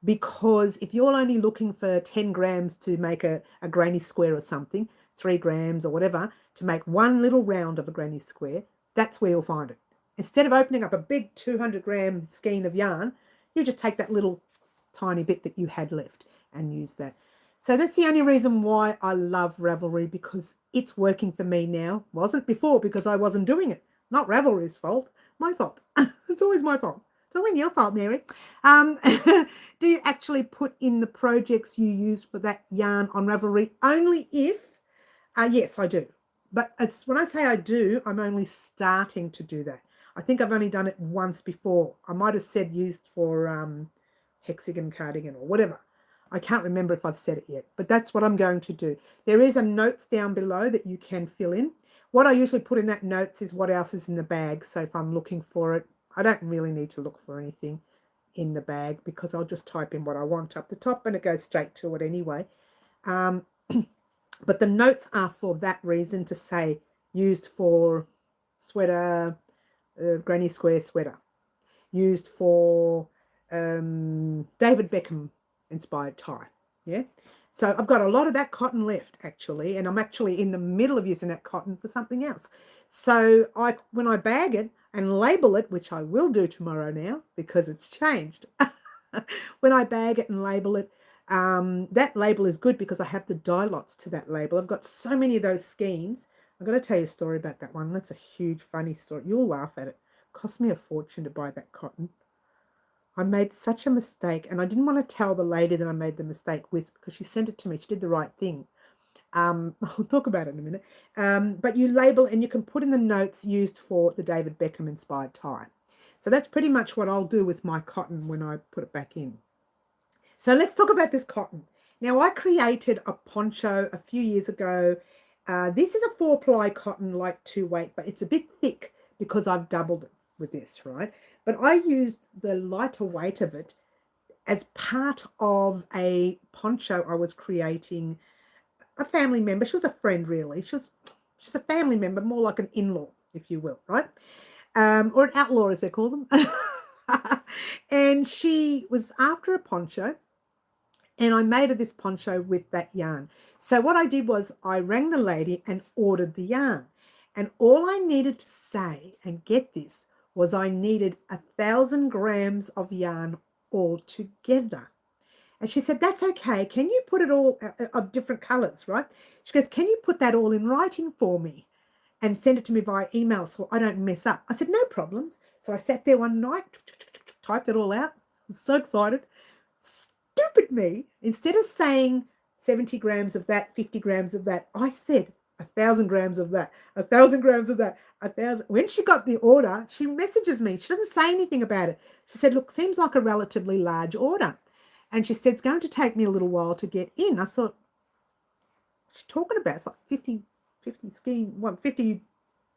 Because if you're only looking for 10 grams to make a granny square or something, 3 grams or whatever, to make one little round of a granny square, that's where you'll find it. Instead of opening up a big 200-gram skein of yarn, you just take that little tiny bit that you had left and use that. So that's the only reason why I love Ravelry, because it's working for me now. Wasn't before because I wasn't doing it. Not Ravelry's fault, my fault. It's always my fault. It's always your fault, Mary. Do you actually put in the projects you use for that yarn on Ravelry? Only if, yes, I do. But it's when I say I do, I'm only starting to do that. I think I've only done it once before. I might have said used for hexagon cardigan or whatever. I can't remember if I've said it yet, but that's what I'm going to do. There is a notes down below that you can fill in. What I usually put in that notes is what else is in the bag. So if I'm looking for it, I don't really need to look for anything in the bag because I'll just type in what I want up the top and it goes straight to it anyway. But the notes are for that reason, to say used for sweater, granny square sweater, used for David Beckham inspired tie. Yeah, so I've got a lot of that cotton left actually, and I'm actually in the middle of using that cotton for something else. So when I bag it and label it, which I will do tomorrow now because it's changed, when I bag it and label it, that label is good because I have the dye lots to that label. I've got so many of those skeins. I'm going to tell you a story about that one. That's a huge funny story. You'll laugh at it. It cost me a fortune to buy that cotton. I made such a mistake, and I didn't want to tell the lady that I made the mistake with because she sent it to me. She did the right thing. I'll talk about it in a minute. But you label and you can put in the notes used for the David Beckham inspired tie. So that's pretty much what I'll do with my cotton when I put it back in. So let's talk about this cotton. Now, I created a poncho a few years ago. This is a 4-ply cotton, like 2-weight, but it's a bit thick because I've doubled it with this, right? But I used the lighter weight of it as part of a poncho I was creating. A family member, she was a friend really, she's a family member, more like an in-law, if you will, right? Or an outlaw as they call them. And she was after a poncho, and I made her this poncho with that yarn. So what I did was I rang the lady and ordered the yarn, and all I needed to say, and get this, was I needed 1,000 grams of yarn all together. And she said, that's okay. Can you put it all of different colours, right? She goes, can you put that all in writing for me and send it to me via email so I don't mess up? I said, no problems. So I sat there one night, typed it all out. I was so excited. Stupid me. Instead of saying 70 grams of that, 50 grams of that, I said 1,000 grams of that, 1,000 grams of that, 1,000. When she got the order, she messages me. She doesn't say anything about it. She said, look, seems like a relatively large order. And she said, it's going to take me a little while to get in. I thought, what's she talking about? It's like 50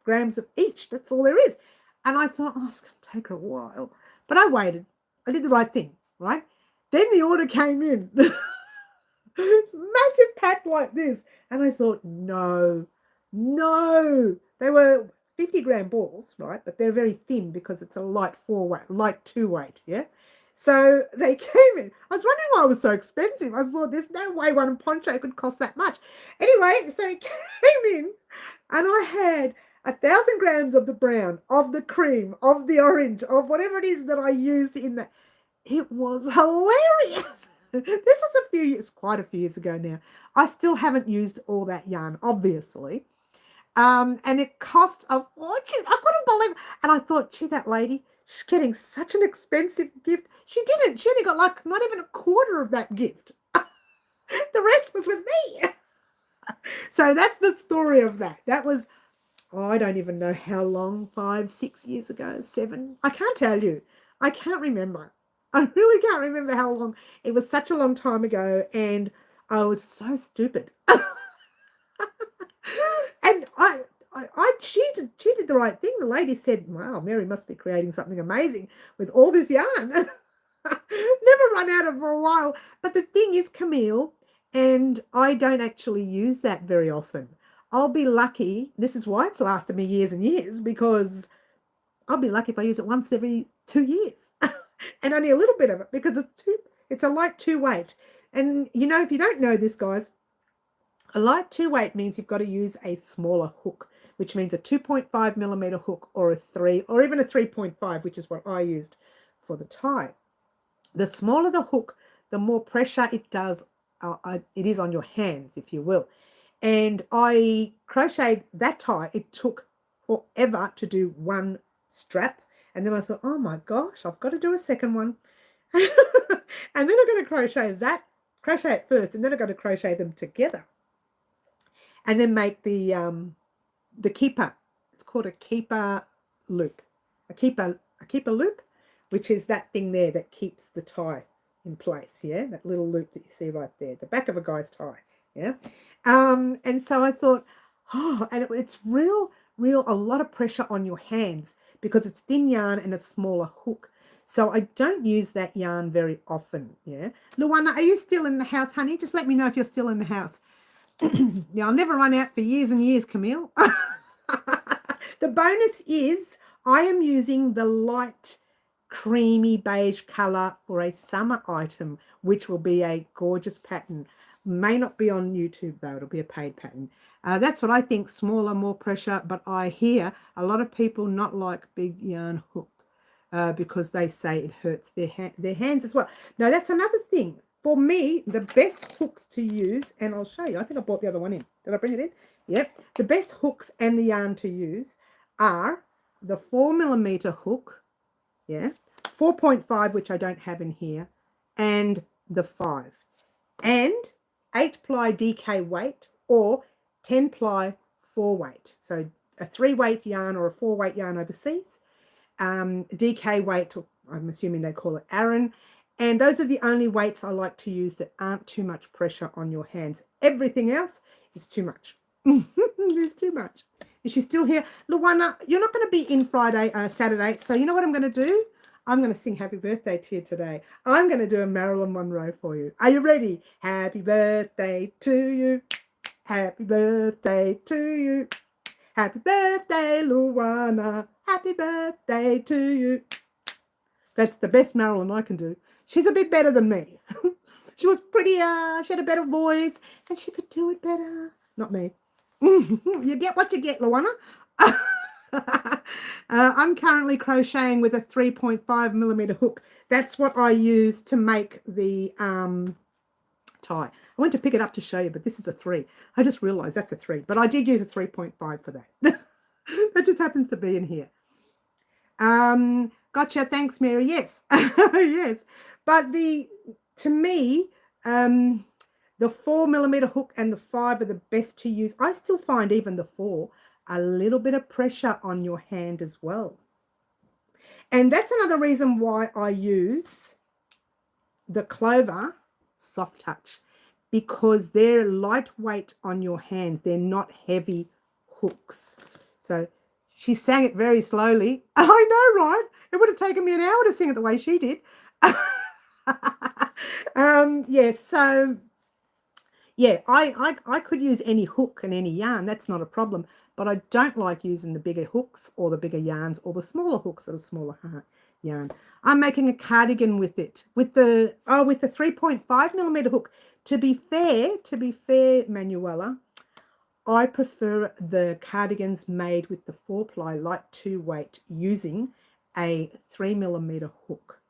grams of each. That's all there is. And I thought, oh, it's going to take her a while. But I waited. I did the right thing, right? Then the order came in. It's a massive pack like this. And I thought, no. They were 50-gram balls, right? But they're very thin because it's a light 4-weight, light 2-weight, yeah? So they came in. I was wondering why it was so expensive. I thought there's no way one poncho could cost that much. Anyway, so it came in and I had 1,000 grams of the brown, of the cream, of the orange, of whatever it is that I used in that. It was hilarious. This was quite a few years ago now. I still haven't used all that yarn, obviously. And it cost a fortune. I couldn't believe it. And I thought, gee, that lady, she's getting such an expensive gift. She didn't. She only got like not even a quarter of that gift. The rest was with me. So that's the story of that. That was, I don't even know how long, 5, 6 years ago, 7. I can't tell you. I can't remember. I really can't remember how long. It was such a long time ago, and I was so stupid. And she did the right thing. The lady said, wow, Mary must be creating something amazing with all this yarn. Never run out of for a while. But the thing is, Camille, And I don't actually use that very often. I'll be lucky. This is why it's lasted me years and years, because I'll be lucky if I use it once every 2 years and only a little bit of it, because it's a light two weight. And you know, if you don't know this, guys, a light two weight means you've got to use a smaller hook, which means a 2.5 millimeter hook or a 3 or even a 3.5, which is what I used for the tie. The smaller the hook, the more pressure it does. It is on your hands, if you will. And I crocheted that tie. It took forever to do one strap. And then I thought, oh my gosh, I've got to do a second one. And then I'm going to crochet it first, and then I'm going to crochet them together. And then make the keeper. It's called a keeper loop. A keeper loop, which is that thing there that keeps the tie in place, yeah? That little loop that you see right there, the back of a guy's tie, yeah? And so I thought, oh, and it's real, a lot of pressure on your hands because it's thin yarn and a smaller hook. So I don't use that yarn very often, yeah? Luana, are you still in the house, honey? Just let me know if you're still in the house. Yeah, I'll never run out for years and years, Camille. The bonus is I am using the light creamy beige color for a summer item, which will be a gorgeous pattern. May not be on YouTube though, it'll be a paid pattern. That's what I think, smaller, more pressure, but I hear a lot of people not like big yarn hook because they say it hurts their hands as well. Now that's another thing. For me, the best hooks to use, and I'll show you, I think I brought the other one in. Did I bring it in? Yep. The best hooks and the yarn to use are the 4 millimeter hook, yeah, 4.5, which I don't have in here, and the 5. And 8 ply DK weight or 10 ply 4 weight. So a 3 weight yarn or a 4 weight yarn overseas. DK weight, I'm assuming they call it Aran. And those are the only weights I like to use that aren't too much pressure on your hands. Everything else is too much. There's too much. Is she still here? Luana, you're not going to be in Saturday. So you know what I'm going to do? I'm going to sing happy birthday to you today. I'm going to do a Marilyn Monroe for you. Are you ready? Happy birthday to you. Happy birthday to you. Happy birthday, Luana. Happy birthday to you. That's the best Marilyn I can do. She's a bit better than me. She was prettier, she had a better voice, and she could do it better. Not me. You get what you get, Luana. I'm currently crocheting with a 3.5 millimeter hook. That's what I use to make the tie. I went to pick it up to show you, but this is a 3. I just realized that's a 3, but I did use a 3.5 for that. That just happens to be in here. Gotcha. Thanks, Mary. Yes. Yes. But to me, the 4 millimeter hook and the 5 are the best to use. I still find even the 4 a little bit of pressure on your hand as well. And that's another reason why I use the Clover Soft Touch, because they're lightweight on your hands. They're not heavy hooks. So she sang it very slowly. I know, right? It would have taken me an hour to sing it the way she did. Yeah, so yeah, I could use any hook and any yarn. That's not a problem. But I don't like using the bigger hooks or the bigger yarns or the smaller hooks or the smaller yarn. I'm making a cardigan with it, with the 3.5 millimeter hook. To be fair, Manuela, I prefer the cardigans made with the 4 ply light 2 weight using a 3 millimeter hook,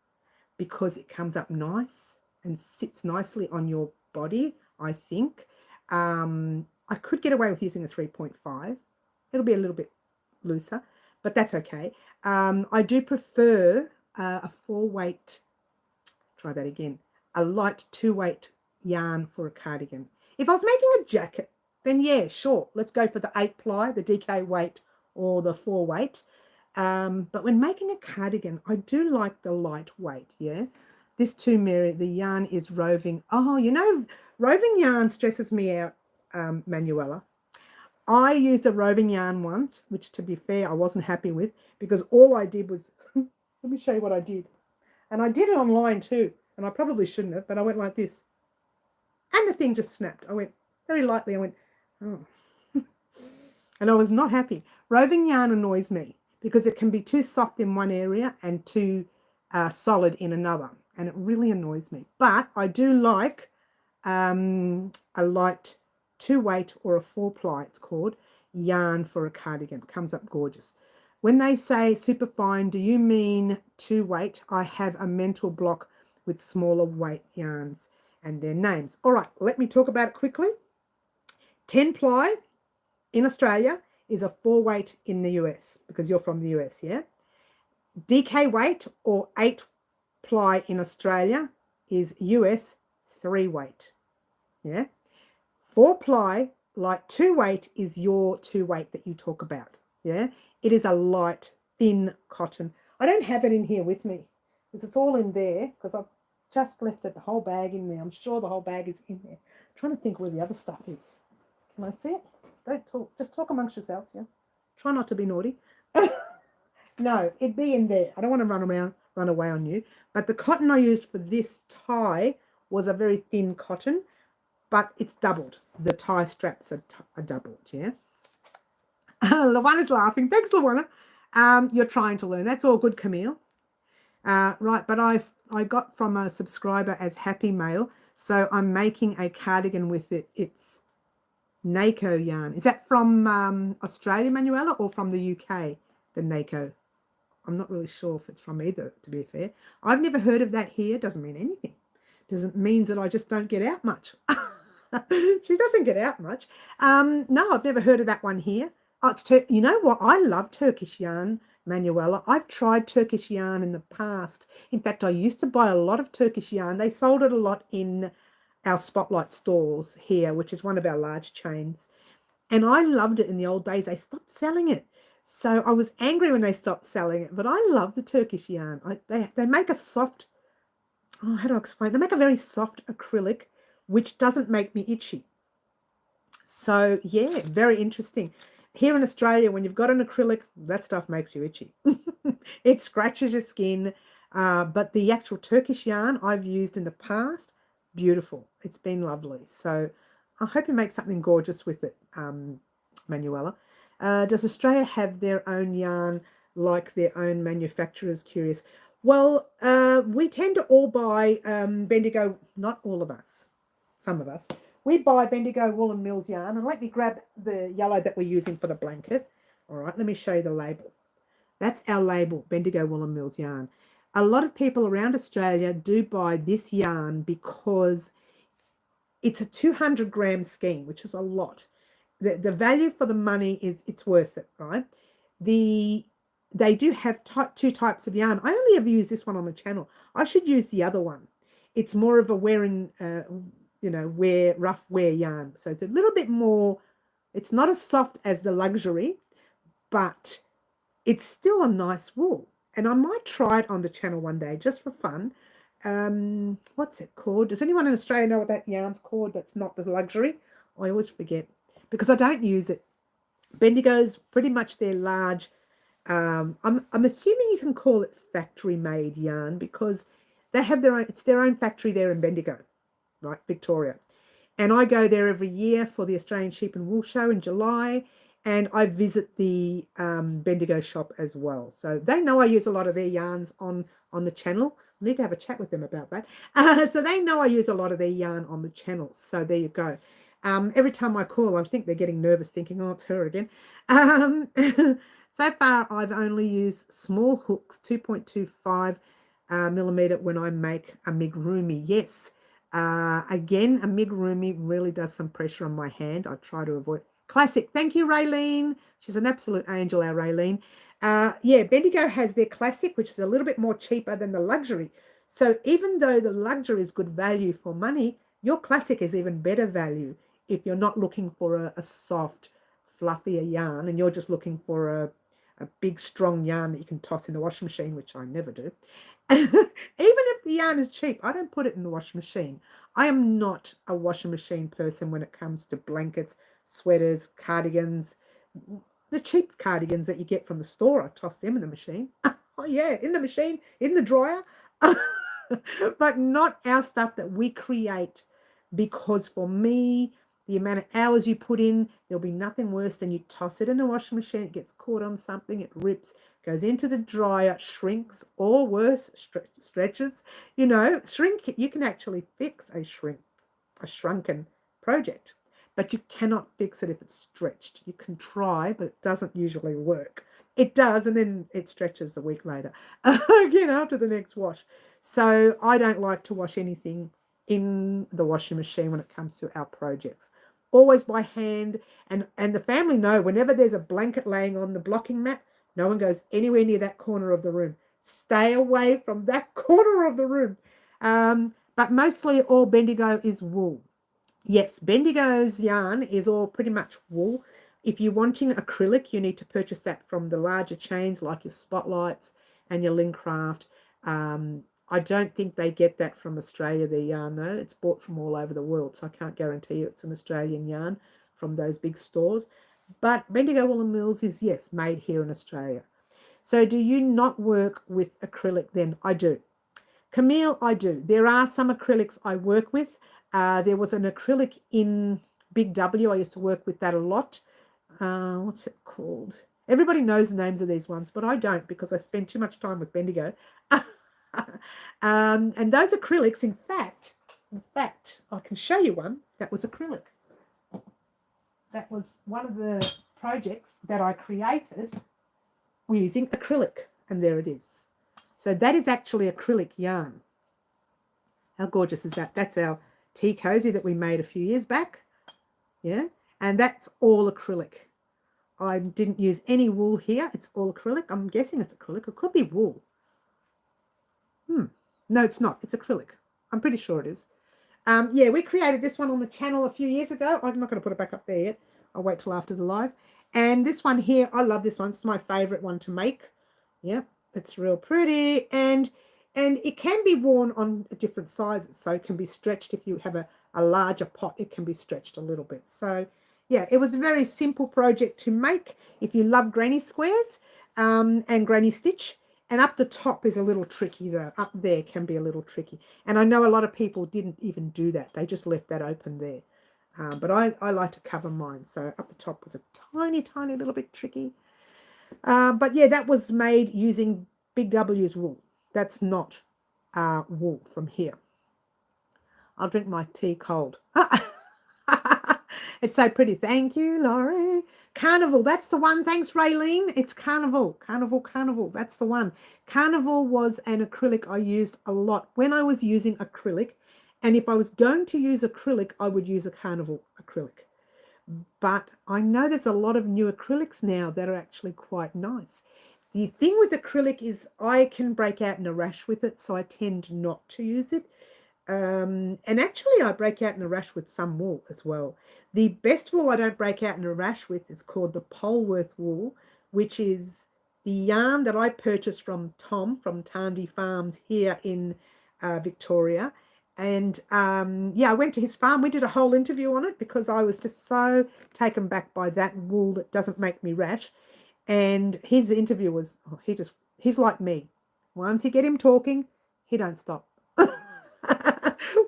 because it comes up nice and sits nicely on your body, I think. I could get away with using a 3.5. It'll be a little bit looser, but that's okay. I do prefer a 4 weight, try that again, a light 2 weight yarn for a cardigan. If I was making a jacket, then yeah, sure, let's go for the 8 ply, the DK weight or the 4 weight. But when making a cardigan, I do like the lightweight, yeah. This too, Mary, the yarn is roving. Oh, you know, roving yarn stresses me out, Manuela. I used a roving yarn once, which to be fair, I wasn't happy with, because all I did was, let me show you what I did. And I did it online too, and I probably shouldn't have, but I went like this. and the thing just snapped. I went very lightly. I went, oh. And I was not happy. Roving yarn annoys me because it can be too soft in one area and too solid in another. And it really annoys me. But I do like a light 2-weight or a 4-ply, it's called, yarn for a cardigan. It comes up gorgeous. When they say super fine, do you mean 2-weight? I have a mental block with smaller weight yarns and their names. All right, let me talk about it quickly. 10-ply in Australia is a 4-weight in the US because you're from the US, yeah? DK weight or 8-ply in Australia is US 3-weight, yeah? 4-ply, like 2-weight, is your 2-weight that you talk about, yeah? It is a light, thin cotton. I don't have it in here with me because it's all in there because I've just left it, the whole bag in there. I'm sure the whole bag is in there. I'm trying to think where the other stuff is. Can I see it? Don't talk. Just talk amongst yourselves, yeah? Try not to be naughty. No, it'd be in there. I don't want to run away on you. But the cotton I used for this tie was a very thin cotton, but it's doubled. The tie straps are doubled, yeah? Luana's laughing. Thanks, Luana. You're trying to learn. That's all good, Camille. Right, but I got from a subscriber as Happy Mail, so I'm making a cardigan with it. It's NACO yarn. Is that from Australia, Manuela, or from the UK, the NACO? I'm not really sure if it's from either, to be fair. I've never heard of that here. Doesn't mean anything. Doesn't mean that I just don't get out much. She doesn't get out much. No, I've never heard of that one here. Oh, you know what? I love Turkish yarn, Manuela. I've tried Turkish yarn in the past. In fact, I used to buy a lot of Turkish yarn. They sold it a lot in our Spotlight stores here, which is one of our large chains. And I loved it in the old days. They stopped selling it. So I was angry when they stopped selling it. But I love the Turkish yarn. They make a soft, oh, how do I explain? They make a very soft acrylic, which doesn't make me itchy. So, yeah, very interesting. Here in Australia, when you've got an acrylic, that stuff makes you itchy. It scratches your skin. But the actual Turkish yarn I've used in the past, beautiful. It's been lovely. So I hope you make something gorgeous with it, Manuela. Does Australia have their own yarn like their own manufacturers? Curious. Well, we tend to all buy Bendigo, not all of us, some of us. We buy Bendigo Woolen Mills yarn. And let me grab the yellow that we're using for the blanket. All right, let me show you the label. That's our label, Bendigo Woolen Mills yarn. A lot of people around Australia do buy this yarn because it's a 200-gram skein, which is a lot. The value for the money is it's worth it, right? They do have two types of yarn. I only ever use this one on the channel. I should use the other one. It's more of a rough wear yarn. So it's a little bit more, it's not as soft as the luxury, but it's still a nice wool. And I might try it on the channel one day just for fun. What's it called? Does anyone in Australia know what that yarn's called that's not the luxury? I always forget because I don't use it. Bendigo's pretty much their large. I'm assuming you can call it factory made yarn because they have their own. It's their own factory there in Bendigo, right, Victoria. And I go there every year for the Australian Sheep and Wool Show in July. And I visit the Bendigo shop as well. So they know I use a lot of their yarns on the channel. I need to have a chat with them about that. So they know I use a lot of their yarn on the channel. So there you go. Every time I call, I think they're getting nervous thinking, oh, it's her again. So far, I've only used small hooks, 2.25 millimeter when I make amigurumi. Yes. Again, amigurumi really does some pressure on my hand. I try to avoid. Classic. Thank you, Raylene. She's an absolute angel, our Raylene. Yeah, Bendigo has their classic, which is a little bit more cheaper than the luxury. So even though the luxury is good value for money, your classic is even better value if you're not looking for a soft, fluffier yarn and you're just looking for a big, strong yarn that you can toss in the washing machine, which I never do. Even if the yarn is cheap, I don't put it in the washing machine. I am not a washing machine person when it comes to blankets, sweaters, cardigans, the cheap cardigans that you get from the store. I toss them in the machine. Oh yeah, in the machine, in the dryer. But not our stuff that we create because for me, the amount of hours you put in, there'll be nothing worse than you toss it in a washing machine, it gets caught on something, it rips, goes into the dryer, shrinks, or worse, stretches. You know, shrink it. You can actually fix a shrunken project, but you cannot fix it if it's stretched. You can try, but it doesn't usually work. It does, and then it stretches a week later, again after the next wash. So I don't like to wash anything in the washing machine when it comes to our projects. Always by hand, and the family know whenever there's a blanket laying on the blocking mat, no one goes anywhere near that corner of the room. Stay away from that corner of the room. But mostly all Bendigo is wool. Yes, Bendigo's yarn is all pretty much wool. If you're wanting acrylic, you need to purchase that from the larger chains like your Spotlights and your Lincraft. I don't think they get that from Australia, their yarn, though. It's bought from all over the world, so I can't guarantee you it's an Australian yarn from those big stores. But Bendigo Woolen Mills is, yes, made here in Australia. So do you not work with acrylic then? I do. Camille, I do. There are some acrylics I work with. There was an acrylic in Big W. I used to work with that a lot. What's it called? Everybody knows the names of these ones, but I don't because I spend too much time with Bendigo. And those acrylics, in fact, I can show you one that was acrylic. That was one of the projects that I created using acrylic, and there it is. So that is actually acrylic yarn. How gorgeous is that? That's our tea cozy that we made a few years back. Yeah, and that's all acrylic. I didn't use any wool here. It's all acrylic. I'm guessing it's acrylic. It could be wool. No, it's not. It's acrylic. I'm pretty sure it is. Yeah, we created this one on the channel a few years ago. I'm not going to put it back up there yet. I'll wait till after the live. And this one here, I love this one. It's my favorite one to make. Yep, it's real pretty. And it can be worn on different sizes. So it can be stretched if you have a larger pot. It can be stretched a little bit. So, yeah, it was a very simple project to make if you love granny squares and granny stitch. And up the top is a little tricky, though. Up there can be a little tricky. And I know a lot of people didn't even do that. They just left that open there. But I like to cover mine. So up the top was a tiny, tiny little bit tricky. But, yeah, that was made using Big W's wool. That's not wool from here. I'll drink my tea cold. It's so pretty. Thank you, Laurie. Carnival, that's the one. Thanks, Raylene. It's Carnival. Carnival. That's the one. Carnival was an acrylic I used a lot when I was using acrylic. And if I was going to use acrylic, I would use a Carnival acrylic. But I know there's a lot of new acrylics now that are actually quite nice. The thing with acrylic is I can break out in a rash with it, so I tend not to use it. And actually I break out in a rash with some wool as well. The best wool I don't break out in a rash with is called the Polworth wool, which is the yarn that I purchased from Tom from Tandy Farms here in Victoria. And yeah, I went to his farm. We did a whole interview on it because I was just so taken back by that wool that doesn't make me rash. And his interview was, he's like me. Once you get him talking, he don't stop.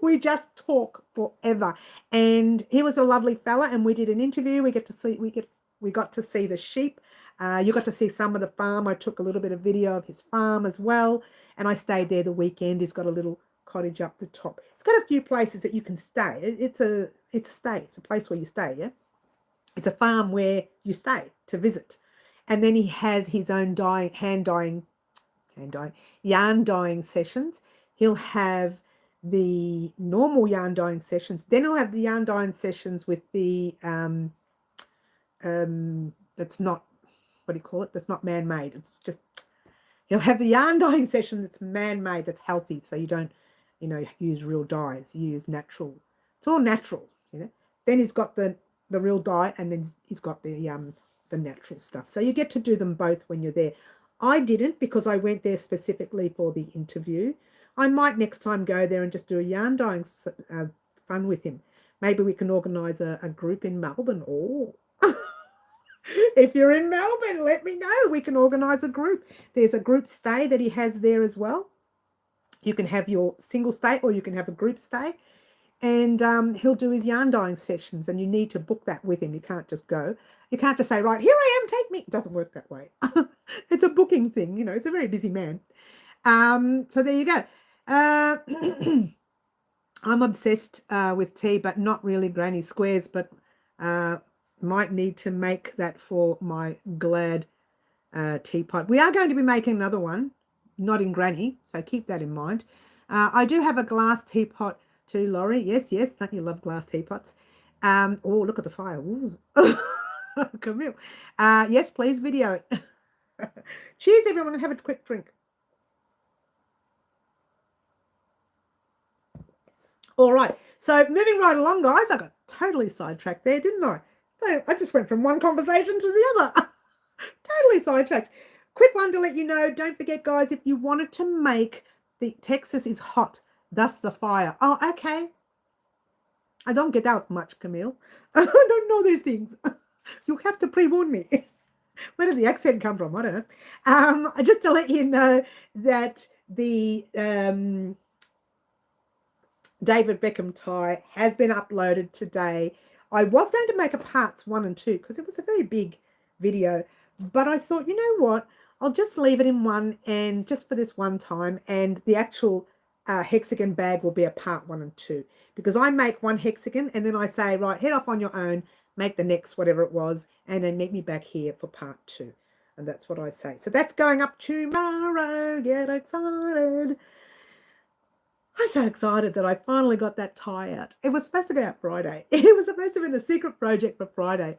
We just talk forever. And he was a lovely fella, and we did an interview. We got to see the sheep. You got to see some of the farm. I took a little bit of video of his farm as well, and I stayed there the weekend. He's got a little cottage up the top. It's got a few places that you can stay. It's a place where you stay. Yeah, it's a farm where you stay to visit. And then he has his own yarn dyeing sessions. He'll have the normal yarn dyeing sessions. Then he'll have the yarn dyeing sessions with the that's not, what do you call it? That's not man-made. It's just, he'll have the yarn dyeing session that's man-made, that's healthy. So you don't, use real dyes. You use natural. It's all natural, Then he's got the real dye, and then he's got the natural stuff. So you get to do them both when you're there. I didn't because I went there specifically for the interview. I might next time go there and just do a yarn dyeing fun with him. Maybe we can organise a group in Melbourne. Or if you're in Melbourne, let me know. We can organise a group. There's a group stay that he has there as well. You can have your single stay or you can have a group stay. and he'll do his yarn dyeing sessions, and you need to book that with him. You can't just go. You can't just say, right, here I am, take me. It doesn't work that way. It's a booking thing, you know. He's a very busy man. So there you go. I'm obsessed with tea, but not really granny squares, but might need to make that for my Glad teapot. We are going to be making another one, not in granny, so keep that in mind. I do have a glass teapot too, Laurie. Yes, don't you love glass teapots? Oh, look at the fire. Ooh. Camille. Yes, please video it. Cheers, everyone, and have a quick drink. All right, so moving right along, guys. I got totally sidetracked there, didn't I? I just went from one conversation to the other. Totally sidetracked. Quick one to let you know, don't forget, guys, if you wanted to make the Texas is hot, thus the fire. Oh, okay. I don't get out much, Camille. I don't know these things. You have to pre-warn me. Where did the accent come from? I don't know. Just to let you know that the David Beckham tie has been uploaded today. I was going to make a parts 1 and 2 because it was a very big video, but I thought, you know what, I'll just leave it in one, and just for this one time, and the actual hexagon bag will be a part 1 and 2, because I make one hexagon and then I say, right, head off on your own, make the next whatever it was, and then meet me back here for part 2. And that's what I say. So that's going up tomorrow. Get excited. I'm so excited that I finally got that tie out. It was supposed to go out Friday. It was supposed to be the secret project for Friday.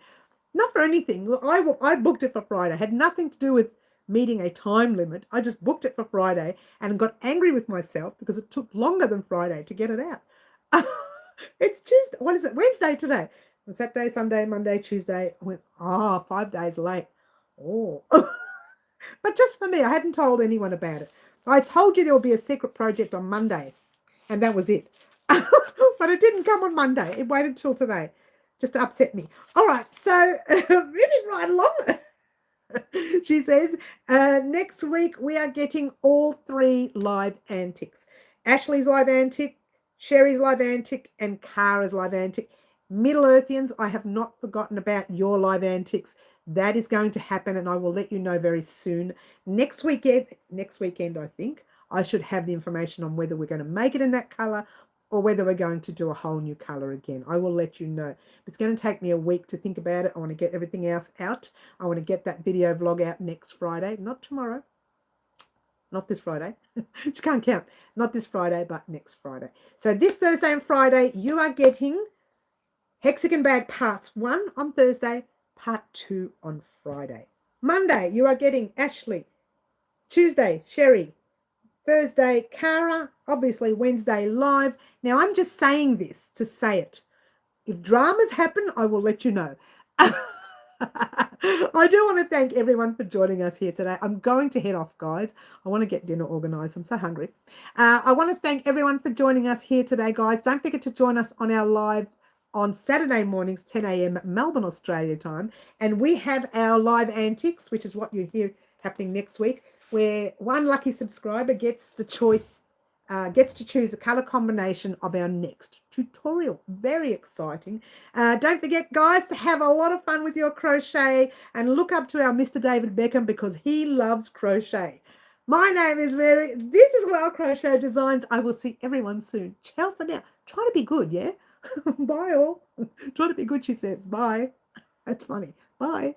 Not for anything. I booked it for Friday. It had nothing to do with meeting a time limit. I just booked it for Friday and got angry with myself because it took longer than Friday to get it out. It's Tuesday. What is it? Wednesday today. Saturday, Sunday, Monday, Tuesday. I went, 5 days late. Oh. But just for me, I hadn't told anyone about it. I told you there would be a secret project on Monday, and that was it. But it didn't come on Monday. It waited till today, just to upset me. All right, so moving right along. She says, next week we are getting all 3 live antics. Ashley's live antic, Sherry's live antic, and Kara's live antic. Middle Earthians, I have not forgotten about your live antics. That is going to happen, and I will let you know very soon. Next weekend, I think, I should have the information on whether we're going to make it in that colour or whether we're going to do a whole new colour again. I will let you know. It's going to take me a week to think about it. I want to get everything else out. I want to get that video vlog out next Friday, not tomorrow. Not this Friday. You can't count. Not this Friday, but next Friday. So this Thursday and Friday, you are getting Hexagon Bag Parts 1 on Thursday, Part 2 on Friday. Monday, you are getting Ashley. Tuesday, Sherry. Thursday, Kara. Obviously, Wednesday, live. Now, I'm just saying this to say it. If dramas happen, I will let you know. I do want to thank everyone for joining us here today. I'm going to head off, guys. I want to get dinner organised. I'm so hungry. I want to thank everyone for joining us here today, guys. Don't forget to join us on our live on Saturday mornings, 10 a.m. Melbourne, Australia time. And we have our live antics, which is what you hear happening next week, where one lucky subscriber gets the choice, gets to choose a colour combination of our next tutorial. Very exciting. Don't forget, guys, to have a lot of fun with your crochet and look up to our Mr. David Beckham because he loves crochet. My name is Mary. This is Crochet Designs. I will see everyone soon. Ciao for now. Try to be good, yeah? Bye all. Try to be good, she says. Bye. That's funny. Bye.